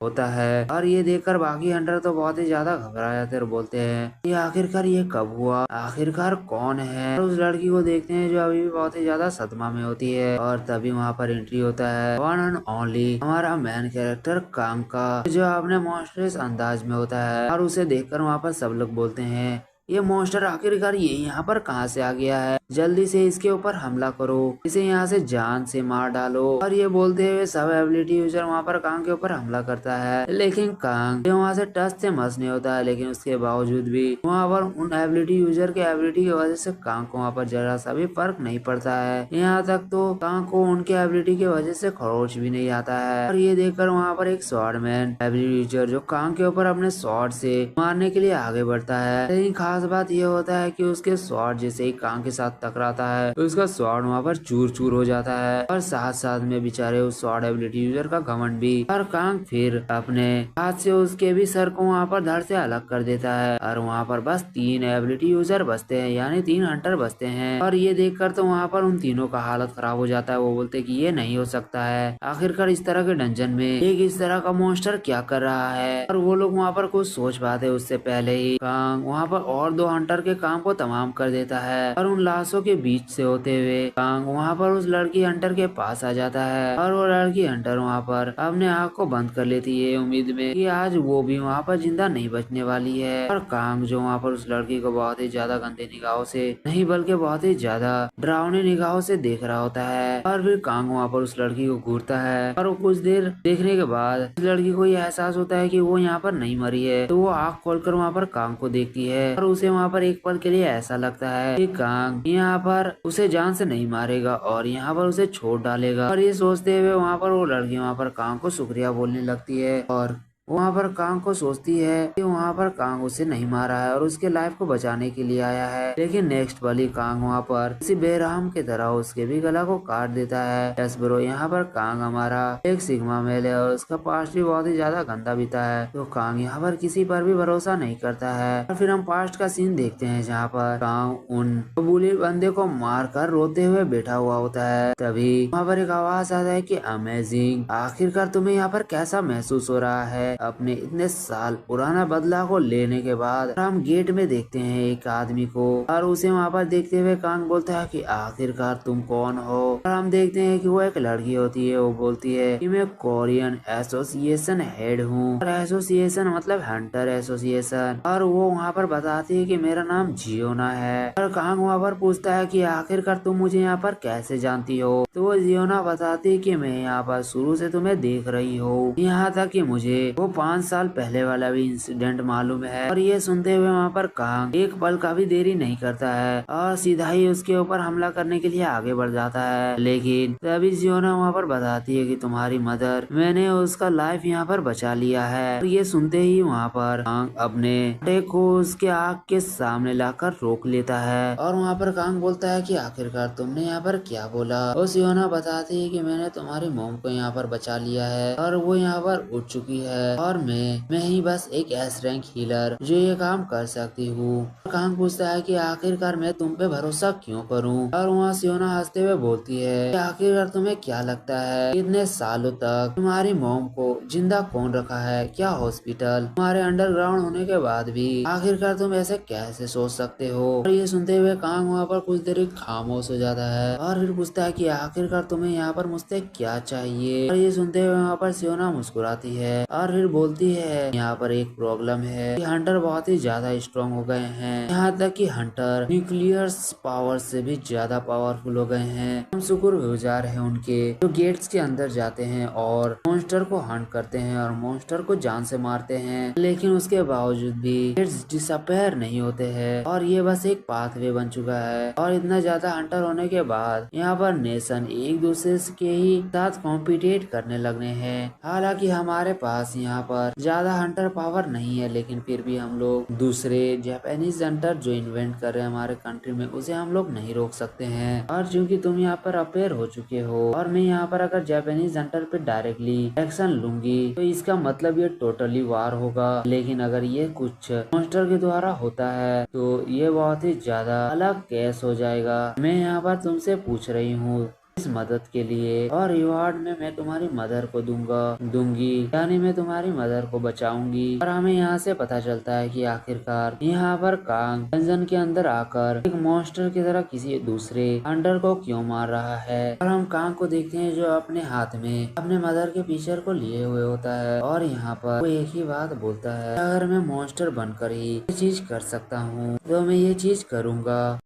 होता है। और ये देखकर बाकी हंटर तो बहुत ही ज्यादा घबरा जाते हैं और बोलते हैं कि आखिरकार ये कब हुआ, आखिरकार कौन है। और उस लड़की को देखते हैं जो अभी भी बहुत ही ज्यादा सदमा में होती है। और तभी वहाँ पर एंट्री होता है वन एंड ओनली हमारा मेन कैरेक्टर कांग का, जो अपने मॉन्स्टर्स अंदाज में होता है। और उसे देखकर वहाँ पर सब लोग बोलते हैं ये मॉन्स्टर आखिरकार ये यहाँ पर कहाँ से आ गया है, जल्दी से इसके ऊपर हमला करो, इसे यहाँ से जान से मार डालो। और ये बोलते हुए सब एबिलिटी यूजर वहाँ पर कांग के ऊपर हमला करता है। लेकिन कांग वहाँ से टच से मस नहीं होता है। लेकिन उसके बावजूद भी वहाँ पर उन एबिलिटी यूजर के एबिलिटी की वजह से कांग को वहाँ पर जरा सा भी फर्क नहीं पड़ता है। यहाँ तक तो कांग को उनके एबिलिटी की वजह से खरोच भी नहीं आता है। और ये देखकर वहाँ पर एक स्वॉर्डमैन एबिलिटी यूजर जो कांग के ऊपर अपने स्वॉर्ड से मारने के लिए आगे बढ़ता है। लेकिन खास बात यह होता है कि उसके स्वॉर्ड जैसे ही कांग के साथ टकराता है तो उसका स्वॉर्ड वहाँ पर चूर चूर हो जाता है। और साथ साथ में बेचारे उस स्वॉर्ड एबिलिटी यूजर का घमंड भी। और कांग फिर अपने हाथ से उसके भी सर को वहाँ पर धड़ से अलग कर देता है। और वहाँ पर बस 3 एबिलिटी यूजर बचते हैं, यानी 3 हंटर बचते हैं। और ये देखकर तो वहाँ पर उन तीनों का हालत खराब हो जाता है। वो बोलते कि ये नहीं हो सकता है, आखिरकार इस तरह के डंजन में एक इस तरह का मॉन्स्टर क्या कर रहा है। और वो लोग वहाँ पर कुछ सोच पाते उससे पहले ही कांग वहाँ पर और 2 हंटर के काम को तमाम कर देता है। और उन लाशों के बीच से होते हुए कांग वहाँ पर उस लड़की हंटर के पास आ जाता है। और वो लड़की हंटर वहाँ पर अपने आँख को बंद कर लेती है उम्मीद में कि आज वो भी वहाँ पर जिंदा नहीं बचने वाली है। और कांग जो वहाँ पर उस लड़की को बहुत ही ज्यादा गंदे निगाहों से नहीं बल्कि बहुत ही ज्यादा डरावनी निगाहों से देख रहा होता है। और फिर कांग वहाँ पर उस लड़की को घूरता है। और वो कुछ देर देखने के बाद उस लड़की को यह एहसास होता है कि वो यहाँ पर नहीं मरी है। तो वो आँख खोलकर वहाँ पर कांग को देखती है। और उसे वहाँ पर एक पल के लिए ऐसा लगता है कि कांग यहाँ पर उसे जान से नहीं मारेगा और यहाँ पर उसे छोड़ डालेगा। और ये सोचते हुए वहाँ पर वो लड़की वहाँ पर कांग को शुक्रिया बोलने लगती है। और वहाँ पर कांग को सोचती है कि वहाँ पर कांग उसे नहीं मारा है और उसके लाइफ को बचाने के लिए आया है। लेकिन नेक्स्ट वाली कांग वहाँ पर किसी बेरहम की तरह उसके भी गला को काट देता है। यस ब्रो, यहाँ पर कांग हमारा एक सिग्मा मेल है और उसका पास्ट भी बहुत ही ज्यादा गंदा बीता है। तो कांग यहाँ पर किसी पर भी भरोसा नहीं करता है। और फिर हम पास्ट का सीन देखते हैं जहाँ पर कांग उन बुली बंदे को मार कर रोते हुए बैठा हुआ होता है। तभी वहाँ पर एक आवाज आता है कि अमेजिंग, आखिरकार तुम्हें यहाँ पर कैसा महसूस हो रहा है अपने इतने साल पुराना बदला को लेने के बाद। हम गेट में देखते हैं एक आदमी को और उसे वहाँ पर देखते हुए कांग बोलता है कि आखिरकार तुम कौन हो। और हम देखते हैं कि वो एक लड़की होती है। वो बोलती है कि मैं कोरियन एसोसिएशन हेड हूँ। और एसोसिएशन मतलब हंटर एसोसिएशन। और वो वहाँ पर बताती है कि मेरा नाम जियोना है। और कांग वहाँ पर पूछता है कि आखिरकार तुम मुझे यहाँ पर कैसे जानती हो। तो वो जियोना बताती है कि मैं यहाँ पर शुरू से तुम्हें देख रही हूँ, यहाँ तक कि मुझे वो 5 साल पहले वाला भी इंसिडेंट मालूम है। और ये सुनते हुए वहाँ पर कांग एक पल का भी देरी नहीं करता है और सीधा ही उसके ऊपर हमला करने के लिए आगे बढ़ जाता है। लेकिन तभी जियोना वहाँ पर बताती है कि तुम्हारी मदर, मैंने उसका लाइफ यहाँ पर बचा लिया है। और ये सुनते ही वहाँ पर कांग अपने बेटे को उसके आँख के सामने लाकर रोक लेता है। और वहाँ पर कांग बोलता है कि आखिरकार तुमने यहाँ पर क्या बोला। और जियोना बताती है कि मैंने तुम्हारी मॉम को यहाँ पर बचा लिया है और वो यहाँ पर उठ चुकी है और मैं ही बस एक एस रैंक हीलर जो ये काम कर सकती हूँ। कांग पूछता है कि आखिरकार मैं तुम पे भरोसा क्यों करूँ। और वहाँ सियोना हंसते हुए बोलती है कि आखिरकार तुम्हें क्या लगता है इतने सालों तक तुम्हारी मॉम को जिंदा कौन रखा है, क्या हॉस्पिटल तुम्हारे अंडरग्राउंड होने के बाद भी आखिरकार तुम ऐसे कैसे सोच सकते हो। और ये सुनते हुए कांग वहाँ पर कुछ देर खामोश हो जाता है और फिर पूछता है कि आखिरकार तुम्हें यहाँ पर मुझसे क्या चाहिए। और ये सुनते हुए वहाँ पर सियोना मुस्कुराती है और फिर बोलती है यहाँ पर एक प्रॉब्लम है कि हंटर बहुत ही ज्यादा स्ट्रॉन्ग हो गए हैं, यहाँ तक कि हंटर न्यूक्लियर पावर से भी ज्यादा पावरफुल हो गए हैं। हम शुक्रगुजार हैं उनके जो गेट्स के अंदर जाते हैं और मॉन्स्टर को हंट करते हैं और मॉन्स्टर को जान से मारते हैं। लेकिन उसके बावजूद भी गेट्स डिसअपेयर नहीं होते हैं और ये बस एक पाथवे बन चुका है। और इतना ज्यादा हंटर होने के बाद यहाँ पर नेशन एक दूसरे के ही साथ कॉम्पिटेट करने लगे हैं। हालांकि हमारे पास यहाँ पर ज्यादा हंटर पावर नहीं है, लेकिन फिर भी हम लोग दूसरे जापानीज हंटर जो इन्वेंट कर रहे हैं हमारे कंट्री में उसे हम लोग नहीं रोक सकते हैं। और चूंकि तुम यहाँ पर अपेयर हो चुके हो और मैं यहाँ पर अगर जापानीज हंटर पे डायरेक्टली एक्शन लूंगी तो इसका मतलब ये टोटली वार होगा। लेकिन अगर ये कुछ मॉन्स्टर के द्वारा होता है तो ये बहुत ही ज्यादा अलग केस हो जाएगा। मैं यहाँ पर तुमसे पूछ रही हूँ इस मदद के लिए, और रिवार्ड में मैं तुम्हारी मदर को दूंगी, यानी मैं तुम्हारी मदर को बचाऊंगी। और हमें यहाँ से पता चलता है कि आखिरकार यहाँ पर कांग डंजन के अंदर आकर एक मॉन्स्टर की तरह किसी दूसरे हंटर को क्यों मार रहा है। और हम कांग को देखते हैं जो अपने हाथ में अपने मदर के पिक्चर को लिए हुए होता है, और यहाँ पर वो एक ही बात बोलता है, अगर मैं मॉन्स्टर बनकर ही ये चीज कर सकता हूँ तो मैं ये चीज करूँगा।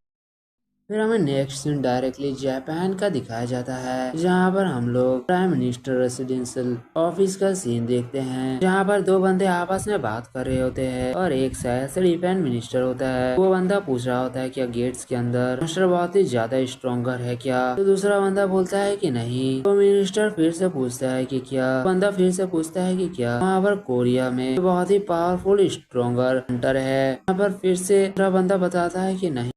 फिर हमें नेक्स्ट सीन डायरेक्टली जापान का दिखाया जाता है, जहाँ पर हम लोग प्राइम मिनिस्टर रेसिडेंशियल ऑफिस का सीन देखते हैं, जहाँ पर दो बंदे आपस में बात कर रहे होते हैं, और एक शायद से डिफेंस मिनिस्टर होता है। वो बंदा पूछ रहा होता है क्या गेट्स के अंदर मिनिस्टर बहुत ही ज्यादा स्ट्रॉन्गर है क्या, तो दूसरा बंदा बोलता है कि नहीं। तो मिनिस्टर फिर से पूछता है कि क्या, बंदा फिर से पूछता है कि क्या वहाँ पर कोरिया में बहुत ही पावरफुल स्ट्रॉन्गर हंटर है। यहाँ पर फिर से दूसरा बंदा बताता है कि नहीं।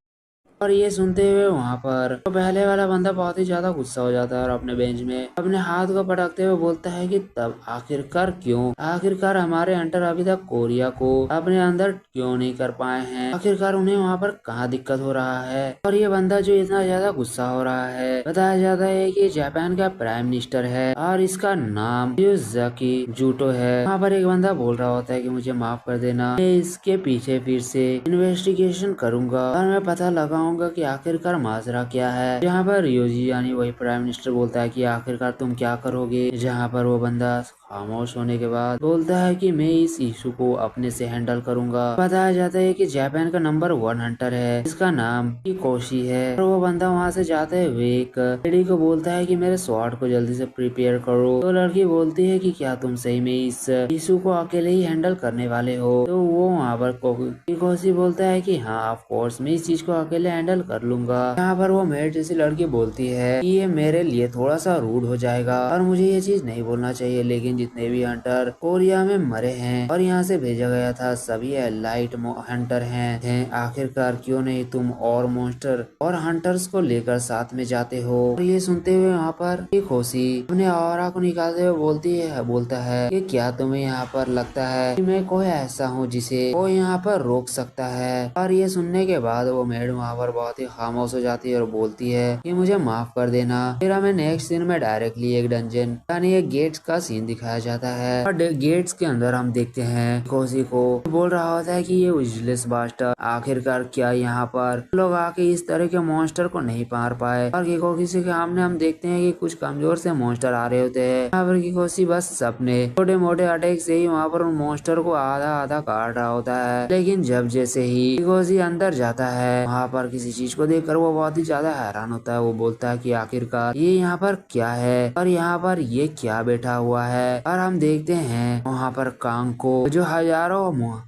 और ये सुनते हुए वहाँ पर तो पहले वाला बंदा बहुत ही ज्यादा गुस्सा हो जाता है, और अपने बेंच में अपने हाथ को पटकते हुए बोलता है कि तब आखिरकार क्यों, आखिरकार हमारे हंटर अभी तक कोरिया को अपने अंदर क्यों नहीं कर पाए हैं, आखिरकार उन्हें वहाँ पर कहाँ दिक्कत हो रहा है। और ये बंदा जो इतना ज्यादा गुस्सा हो रहा है, बताया जाता है कि जापान का प्राइम मिनिस्टर है और इसका नाम युजाकी जूटो है। वहाँ पर एक बंदा बोल रहा होता है कि मुझे माफ कर देना, मैं इसके पीछे फिर से इन्वेस्टिगेशन करूंगा और मैं पता लगाऊंगा कि आखिरकार माजरा क्या है। जहाँ पर रियोजी यानी वही प्राइम मिनिस्टर बोलता है कि आखिरकार तुम क्या करोगे, जहाँ पर वो बंदा खामोश होने के बाद बोलता है कि मैं इस इशू को अपने से हैंडल करूंगा। बताया जाता है कि जापान का नंबर 1 हंटर है, इसका नाम कोशी है। और वो बंदा वहाँ से जाते हुए एक लेडी को बोलता है कि मेरे स्वॉर्ड को जल्दी से प्रिपेयर करो। तो लड़की बोलती है कि क्या तुम सही में इस इशू को अकेले ही हैंडल करने वाले हो। तो वो वहाँ पर कोशी बोलता है कि हाँ ऑफ कोर्स मैं इस चीज को अकेले हैंडल कर लूंगा। यहाँ पर वो मेड जैसी लड़की बोलती है कि ये मेरे लिए थोड़ा सा रूड हो जाएगा और मुझे ये चीज नहीं बोलना चाहिए, लेकिन जितने भी हंटर कोरिया में मरे हैं और यहाँ से भेजा गया था सभी एलाइट हंटर हैं। आखिरकार क्यों नहीं तुम और मॉन्स्टर और हंटर्स को लेकर साथ में जाते हो। और ये सुनते हुए वहाँ पर कोशी अपने ऑरा को निकालते हुए बोलता है कि क्या तुम्हें यहाँ पर लगता है कि मैं कोई ऐसा हूँ जिसे वो यहाँ पर रोक सकता है। और ये सुनने के बाद वो मेड वहाँ पर बहुत ही खामोश हो जाती है और बोलती है कि मुझे माफ कर देना। फिर हमें नेक्स्ट सीन में डायरेक्टली एक डंजन यानी एक गेट्स का सीन दिखाया जाता है, और गेट्स के अंदर हम देखते हैं कोसी को बोल रहा होता है कि ये यूजलेस बास्टर आखिरकार क्या यहाँ पर लोग आके इस तरह के मॉन्स्टर को नहीं मार पाए। और किसी के सामने हम देखते हैं कि कुछ कमजोर से मॉन्स्टर आ रहे होते हैं। यहाँ पर किकोसी बस अपने छोटे मोटे अटैक से ही वहाँ पर उन मॉन्स्टर को आधा आधा काट रहा होता है, लेकिन जब जैसे ही किकोसी अंदर जाता है वहाँ पर किसी चीज को देखकर वो बहुत ही ज्यादा हैरान होता है। वो बोलता है कि आखिरकार ये यहाँ पर क्या है और यहाँ पर ये क्या बैठा हुआ है। और हम देखते हैं वहाँ पर कांग को जो हजारों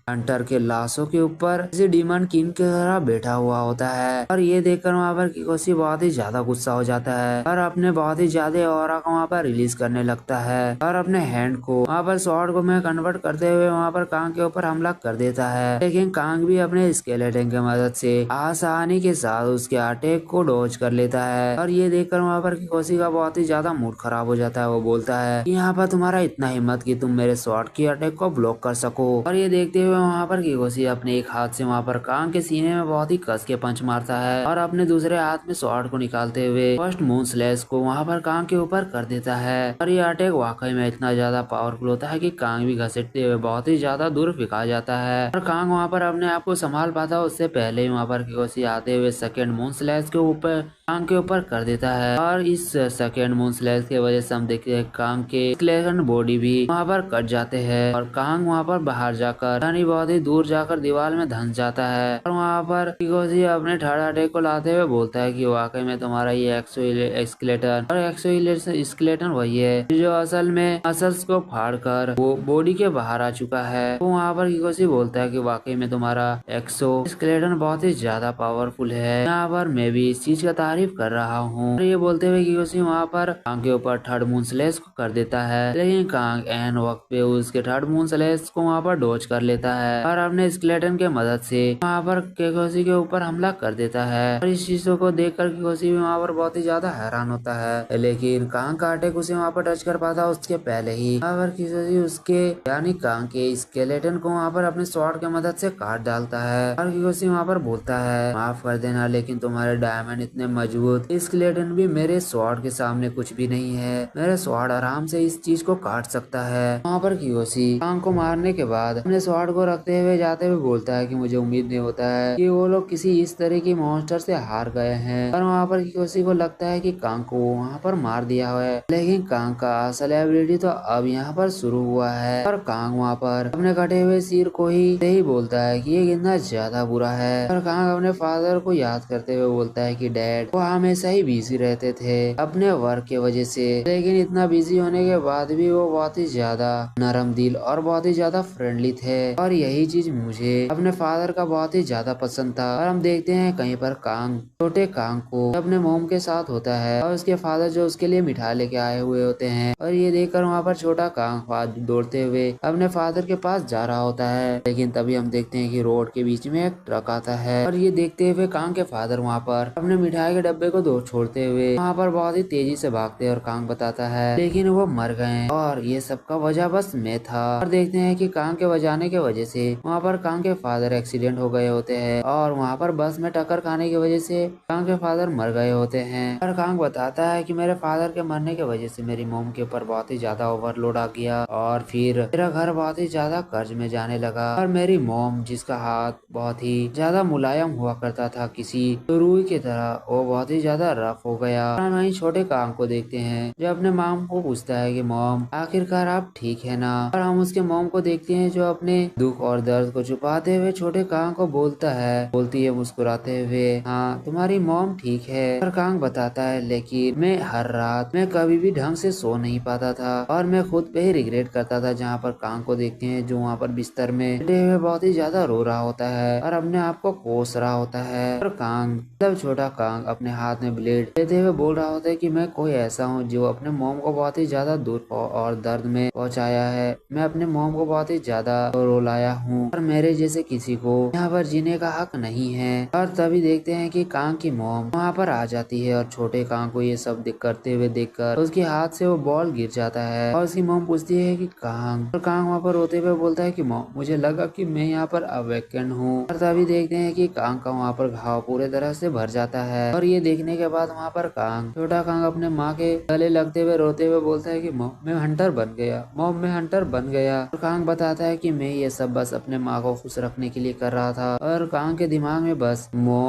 हंटर के लाशों के ऊपर किसी डीमन किंग की तरह बैठा हुआ होता है। और ये देखकर वहाँ पर किकोसी बहुत ही ज्यादा गुस्सा हो जाता है और अपने बहुत ही ज्यादा ऑरा को वहाँ पर रिलीज करने लगता है, और अपने हैंड को वहाँ पर स्वॉर्ड को में कन्वर्ट करते हुए वहाँ पर कांग के ऊपर हमला कर देता है। लेकिन कांग भी अपने स्केलेटन की मदद से आसानी के साथ उसके अटैक को डॉज कर लेता है। और ये देखकर वहाँ पर किकोसी का बहुत ही ज्यादा मूड खराब हो जाता है। वो बोलता है यहाँ पर तुम्हारा इतना हिम्मत कि तुम मेरे स्वॉर्ड की अटैक को ब्लॉक कर सको। और ये देखते हुए वहाँ पर किकोसी अपने एक हाथ से वहाँ पर कांग के सीने में बहुत ही कस के पंच मारता है, और अपने दूसरे हाथ में स्वॉर्ड को निकालते हुए फर्स्ट मून स्लैश को वहाँ पर कांग के ऊपर कर देता है। और ये अटैक वाकई में इतना ज्यादा पावरफुल होता है कि कांग भी घसीटते हुए बहुत ही ज्यादा दूर फेंका जाता है। और कांग वहाँ पर अपने आप को संभाल पाता है उससे पहले ही वहाँ पर किकोसी आते हुए सेकेंड मून स्लैश के ऊपर कांग के ऊपर कर देता है। और इस सेकेंड मून स्लैश की वजह से हम देखते हैं कांग के स्केलेटन बॉडी भी वहाँ पर कट जाते हैं, और कांग वहाँ पर बाहर जाकर यानी बहुत ही दूर जाकर दीवार में धंस जाता है। और वहाँ पर किकोसी अपने थर्ड अटैक को लाते हुए बोलता है कि वाकई में तुम्हारा ये एक्सोस्केलेटन और एक्सोस्केलेटन वही है जो असल में मसल्स को फाड़ कर वो बॉडी के बाहर आ चुका है। तो वहाँ पर किकोसी बोलता है कि वाकई में तुम्हारा एक्सोस्केलेटन बहुत ही ज्यादा पावरफुल है, यहाँ पर मैं भी इस चीज का तारीफ कर रहा हूँ। ये बोलते हुए किकोसी वहाँ पर कांग के ऊपर थर्ड मून स्लैश को कर देता है, लेकिन कांग एन वक्त पे उसके थर्ड मून स्लैश को वहाँ पर डॉज कर लेता है और अपने स्केलेटन के मदद से वहाँ पर किकोसी के ऊपर हमला कर देता है। और इस चीजों को देखकर किकोसी भी वहाँ पर बहुत ही ज्यादा हैरान होता है, लेकिन कांग का अटैक उसे वहाँ पर टच कर पाता उसके पहले ही वहाँ पर किकोसी उसके यानी कांग के स्केलेटन को वहाँ पर अपने स्वॉर्ड की मदद से काट डालता है। और किकोसी वहाँ पर बोलता है माफ कर देना, लेकिन तुम्हारे डायमंड इतने मजबूत। स्केलेटन भी मेरे स्वॉर्ड के सामने कुछ भी नहीं है। मेरा स्वॉर्ड आराम से इस चीज को काट सकता है। वहाँ पर कियोशी कांग को मारने के बाद अपने स्वॉर्ड को रखते हुए जाते हुए बोलता है कि मुझे उम्मीद नहीं होता है कि वो लोग किसी इस तरह की मॉन्स्टर से हार गए हैं। और वहाँ पर कियोशी को लगता है कि कांग को वहाँ पर मार दिया है, लेकिन कांग का असल एबिलिटी तो अब यहाँ पर शुरू हुआ है। और कांग वहाँ पर अपने कटे हुए सिर को ही बोलता है कि ये कितना ज्यादा बुरा है। और कांग अपने फादर को याद करते हुए बोलता है कि डैड वो हमेशा ही बिजी रहते थे अपने वर्क के वजह से, लेकिन इतना बिजी होने के बाद भी वो बहुत ही ज्यादा नरम दिल और बहुत ही ज्यादा फ्रेंडली थे। और यही चीज मुझे अपने फादर का बहुत ही ज्यादा पसंद था। और हम देखते हैं कहीं पर कांग छोटे कांग को अपने मोम के साथ होता है और उसके फादर जो उसके लिए मिठाई लेके आए हुए होते हैं। और ये देखकर वहाँ पर छोटा कांग दौड़ते हुए अपने फादर के पास जा रहा होता है, लेकिन तभी हम देखते हैं कि रोड के बीच में एक ट्रक आता है। और ये देखते हुए कांग के फादर वहाँ पर अपने मिठाई के डब्बे को दो छोड़ते हुए वहाँ पर बहुत ही तेजी से भागते हैं। और कांग बताता है लेकिन वो मर गए और ये सब का वजह बस मैं था। और देखते हैं कि कांग के बजाने के वजह से वहाँ पर कांग के फादर एक्सीडेंट हो गए होते हैं और वहाँ पर बस में टक्कर खाने की वजह से कांग के फादर मर गए होते हैं। और कांग बताता है कि मेरे फादर के मरने की वजह से मेरी मोम के ऊपर बहुत ही ज्यादा ओवरलोड आ गया और फिर मेरा घर बहुत ही ज्यादा कर्ज में जाने लगा। और मेरी मोम जिसका हाथ बहुत ही ज्यादा मुलायम हुआ करता था किसी रुई की तरह, वो बहुत ही ज्यादा रफ हो गया। और वहीं छोटे कांग को देखते हैं जो अपने मॉम को पूछता है कि मॉम आखिरकार आप ठीक है ना। और हम उसके मॉम को देखते हैं जो अपने दुख और दर्द को छुपाते हुए छोटे कांग को बोलती है मुस्कुराते हुए, हाँ तुम्हारी मॉम ठीक है। और कांग बताता है लेकिन मैं हर रात मैं कभी भी ढंग से सो नहीं पाता था और मैं खुद पे ही रिग्रेट करता था। जहाँ पर कांग को देखते हैं जो वहाँ पर बिस्तर में लेटे हुए बहुत ही ज्यादा रो रहा होता है और अपने आप को कोस रहा होता है। और कांग तब छोटा कांग अपने हाथ में ब्लेड लेते हुए बोल रहा होता है कि मैं कोई ऐसा हूँ जो अपने मॉम को बहुत ही ज्यादा दुख और दर्द में पहुँचाया है। मैं अपने मॉम को बहुत ही ज्यादा रुलाया हूँ और मेरे जैसे किसी को यहाँ पर जीने का हक नहीं है। और तभी देखते हैं कि कांग की मॉम वहाँ पर आ जाती है और छोटे कांग को ये सब करते हुए देखकर उसके हाथ से वो बॉल गिर जाता है। और उसकी मॉम पूछती है कि कांग, और कांग वहाँ पर रोते हुए बोलता है कि मॉम मुझे लगा कि मैं यहाँ पर अवेकन हूँ। और तभी देखते हैं कि कांग का वहाँ पर घाव पूरे तरह से भर जाता है। और ये देखने के बाद वहाँ पर कांग छोटा कांग अपने माँ के गले लगते हुए रोते हुए बोलता है कि मॉम मैं हंटर बन गया, मॉम मैं हंटर बन गया। और कांग बताता है कि मैं ये सब बस अपने माँ को खुश रखने के लिए कर रहा था। और कांग के दिमाग में बस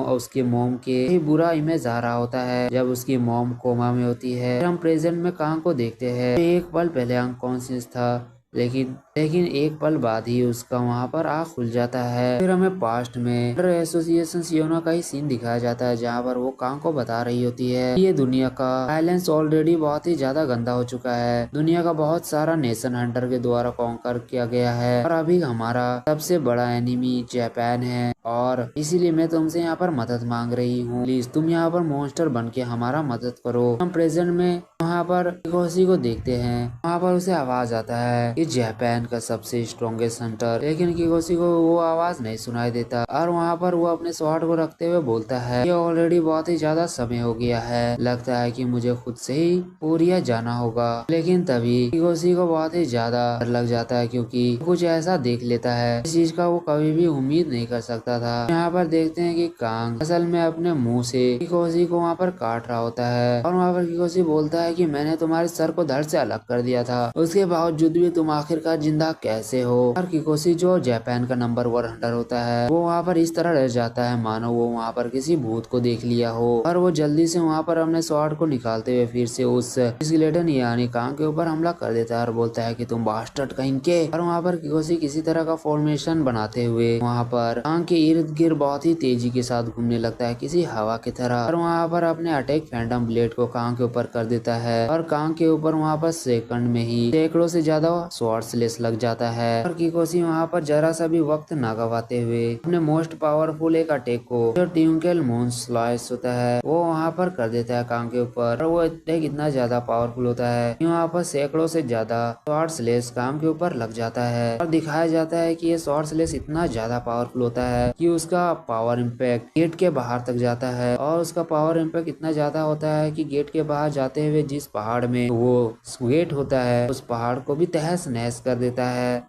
उसके मोम के ही बुरा इमेज आ रहा होता है जब उसकी मोम कोमा में होती है। हम प्रेजेंट में कांग को देखते हैं, एक पल पहले अनकॉन्शियस था, लेकिन एक पल बाद ही उसका वहाँ पर आँख खुल जाता है। फिर हमें पास्ट में एसोसिएशन सियोना का ही सीन दिखाया जाता है जहाँ पर वो कांग को बता रही होती है ये दुनिया का बैलेंस ऑलरेडी बहुत ही ज्यादा गंदा हो चुका है। दुनिया का बहुत सारा नेशन हंटर के द्वारा कॉन्कर किया गया है और अभी हमारा सबसे बड़ा एनिमी जापान है और इसीलिए मैं तुमसे यहाँ पर मदद मांग रही हूँ। प्लीज तुम यहाँ पर मॉन्स्टर बन के हमारा मदद करो। हम प्रेजेंट में वहाँ पर किकोशी को देखते हैं, वहाँ पर उसे आवाज आता है कि जापान का सबसे स्ट्रॉन्गेस्ट हंटर, लेकिन किकोशी को वो आवाज नहीं सुनाई देता। और वहाँ पर वो अपने स्वॉर्ड को रखते हुए बोलता है ये ऑलरेडी बहुत ही ज्यादा समय हो गया है, लगता है कि मुझे खुद से ही कोरिया जाना होगा। लेकिन तभी किकोशी को बहुत ही ज्यादा डर लग जाता है क्योंकि कुछ ऐसा देख लेता है इस चीज का वो कभी भी उम्मीद नहीं कर सकता था। यहाँ पर देखते हैं कि कांग असल में अपने मुंह से किकोशी को वहाँ पर काट रहा होता है और वहाँ पर किकोशी बोलता है कि मैंने तुम्हारे सर को धड़ से अलग कर दिया था, उसके बावजूद भी तुम आखिरकार जिंदा कैसे हो। और किकोशी जो जापान का नंबर 1 हंटर होता है वो वहाँ पर इस तरह डर जाता है मानो वो वहाँ पर किसी भूत को देख लिया हो। और वो जल्दी से वहाँ पर अपने स्वॉर्ड को निकालते हुए फिर से उस स्केलेटन यानी कांग के ऊपर हमला कर देता है और बोलता है कि तुम बास्टर्ड कहीं के। और वहाँ पर किकोशी किसी तरह का फॉर्मेशन बनाते हुए वहाँ पर कांग के इर्द गिर्द बहुत ही तेजी के साथ घूमने लगता है किसी हवा की तरह। और वहाँ पर अपने अटैक फैंटम ब्लेड को कांग के ऊपर कर देता है और कांग के ऊपर वहाँ पर सेकंड में ही सैकड़ों से ज्यादा स्वॉर्ड स्लेश लग जाता है। और किकोशी वहाँ पर जरा सा भी वक्त ना गवाते हुए अपने मोस्ट पावरफुल एक अटैक को जो ट्विंकल मून स्लाइस होता है वो वहाँ पर कर देता है कांग के ऊपर। और वो अटैक इतना ज्यादा पावरफुल होता है कि वहाँ पर सैकड़ों से ज्यादा स्वॉर्ड स्लेश कांग के ऊपर लग जाता है। और दिखाया जाता है कि ये स्वॉर्ड स्लेश इतना ज्यादा पावरफुल होता है कि उसका पावर इम्पैक्ट गेट के बाहर तक जाता है। और उसका पावर इम्पैक्ट इतना ज्यादा होता है कि गेट के बाहर जाते हुए जिस पहाड़ में वो गेट होता है उस पहाड़ को भी तहस नहस कर देता है।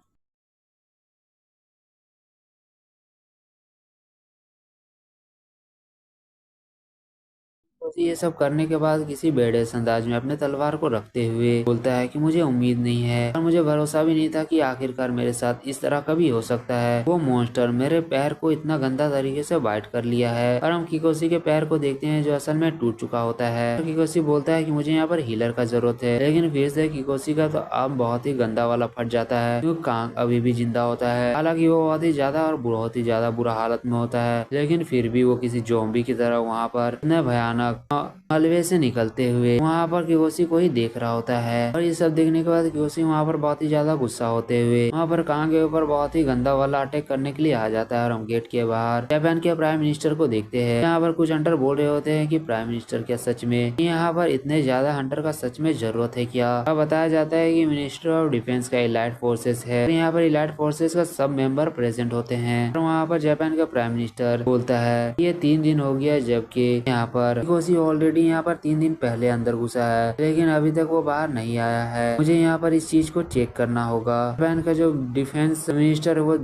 किकोशी ये सब करने के बाद किसी बेडेस अंदाज में अपने तलवार को रखते हुए बोलता है कि मुझे उम्मीद नहीं है और मुझे भरोसा भी नहीं था कि आखिरकार मेरे साथ इस तरह कभी हो सकता है। वो मॉन्स्टर मेरे पैर को इतना गंदा तरीके से बाइट कर लिया है और हम किकोशी के पैर को देखते हैं जो असल में टूट चुका होता है। तो किकोशी बोलता है कि मुझे यहाँ पर हीलर का जरूरत है, लेकिन फिर से किकोशी का तो अब बहुत ही गंदा वाला फट जाता है क्योंकि कांग अभी भी जिंदा होता है। हालांकि वो बहुत ही ज्यादा और बहुत ही ज्यादा बुरा हालत में होता है, लेकिन फिर भी वो किसी जोम्बी की तरह वहाँ पर इतने भयानक मलबे से निकलते हुए वहाँ पर किकोशी को ही देख रहा होता है। और ये सब देखने के बाद किकोशी वहाँ पर बहुत ही ज्यादा गुस्सा होते हुए वहाँ पर कांग के ऊपर बहुत ही गंदा वाला अटैक करने के लिए आ जाता है। और हम गेट के बाहर जापान के प्राइम मिनिस्टर को देखते हैं। यहाँ पर कुछ हंटर बोल रहे होते हैं कि प्राइम मिनिस्टर क्या सच में यहाँ पर इतने ज्यादा हंटर का सच में जरूरत है क्या। अब बताया जाता है कि मिनिस्टर ऑफ डिफेंस का इलाइट फोर्सेस है, यहाँ पर इलाइट फोर्सेस का सब मेंबर प्रेजेंट होते हैं। और वहाँ पर जापान का प्राइम मिनिस्टर बोलता है ये 3 दिन हो गया जबकि यहाँ पर किकोशी ऑलरेडी यहाँ पर 3 दिन पहले अंदर घुसा है, लेकिन अभी तक वो बाहर नहीं आया है। मुझे यहाँ पर इस चीज को चेक करना होगा। जापान का जो डिफेंस मिनिस्टर है वो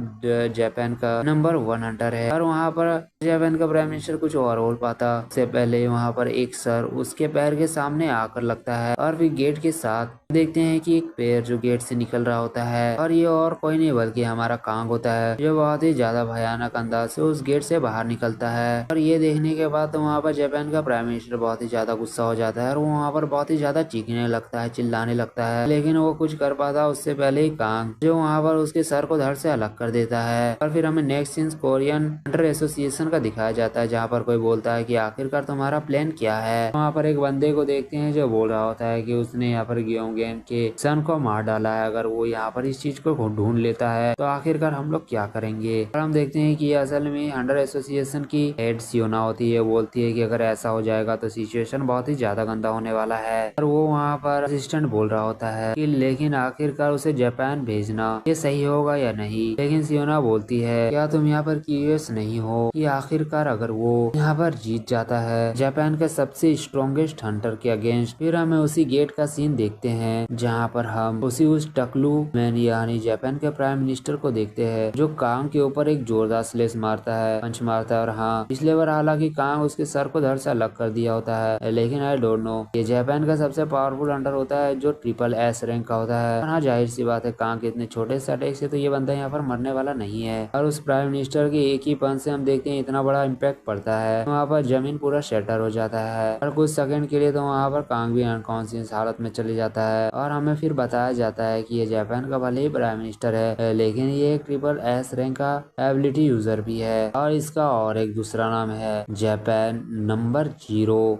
जापान का नंबर 1 हंटर है। और वहाँ पर जापान का प्राइम मिनिस्टर कुछ और बोल पाता से पहले वहाँ पर एक सर उसके पैर के सामने आकर लगता है और फिर गेट के साथ देखते हैं कि एक पैर जो गेट से निकल रहा होता है और ये और कोई नहीं बल्कि हमारा कांग होता है जो बहुत ही ज्यादा भयानक अंदाज से उस गेट से बाहर निकलता है। और ये देखने के बाद तो वहाँ पर जापान का प्राइम मिनिस्टर बहुत ही ज्यादा गुस्सा हो जाता है और वो वहाँ पर बहुत ही ज्यादा चीखने लगता है, चिल्लाने लगता है, लेकिन वो कुछ कर पाता उससे पहले ही कांग जो वहाँ पर उसके सर को धड़ से अलग कर देता है। और फिर हमें next scene Korean hunter association का दिखाया जाता है जहाँ पर कोई बोलता है कि आखिरकार तुम्हारा प्लान क्या है। वहाँ पर एक बंदे को देखते हैं जो बोल रहा होता है कि उसने यहाँ पर गेम के सन को मार डाला है, अगर वो यहाँ पर इस चीज को ढूंढ लेता है तो आखिरकार हम लोग क्या करेंगे। और हम देखते हैं कि असल में हंटर एसोसिएशन की हेड सियोना होती है, बोलती है कि अगर ऐसा हो जाएगा तो सिचुएशन बहुत ही ज्यादा गंदा होने वाला है। और वो वहाँ पर असिस्टेंट बोल रहा होता है कि लेकिन आखिरकार उसे जापान भेजना ये सही होगा या नहीं। लेकिन सियोना बोलती है क्या तुम यहाँ पर क्यूरियस नहीं हो कि आखिरकार अगर वो यहाँ पर जीत जाता है जापान का सबसे स्ट्रॉन्गेस्ट हंटर के अगेंस्ट, फिर हमें उसी गेट का सीन देखते हैं जहाँ पर हम उस टकलू मैन यानी जापान के प्राइम मिनिस्टर को देखते हैं जो कांग के ऊपर एक जोरदार स्लेस मारता है, पंच मारता है। और हाँ, पिछले बार हालांकि कांग उसके सर को धड़ से अलग कर दिया होता है, लेकिन आई डोंट नो ये जापान का सबसे पावरफुल हंटर होता है जो ट्रिपल एस रैंक का होता है। हाँ, जाहिर सी बात है कांग के इतने छोटे से अटैक से तो ये बंदा यहाँ पर मरने वाला नहीं है। और उस प्राइम मिनिस्टर के एक ही पंच से हम देखते हैं इतना बड़ा इम्पैक्ट पड़ता है, वहाँ पर जमीन पूरा शटर हो जाता है और कुछ सेकंड के लिए तो वहाँ पर कांग भी अनकॉन्शियस हालत में चले जाता है। और हमें फिर बताया जाता है कि ये जापान का भले ही प्राइम मिनिस्टर है लेकिन ये एक ट्रिपल एस रैंक का एबिलिटी यूजर भी है और इसका और एक दूसरा नाम है जापान नंबर 0।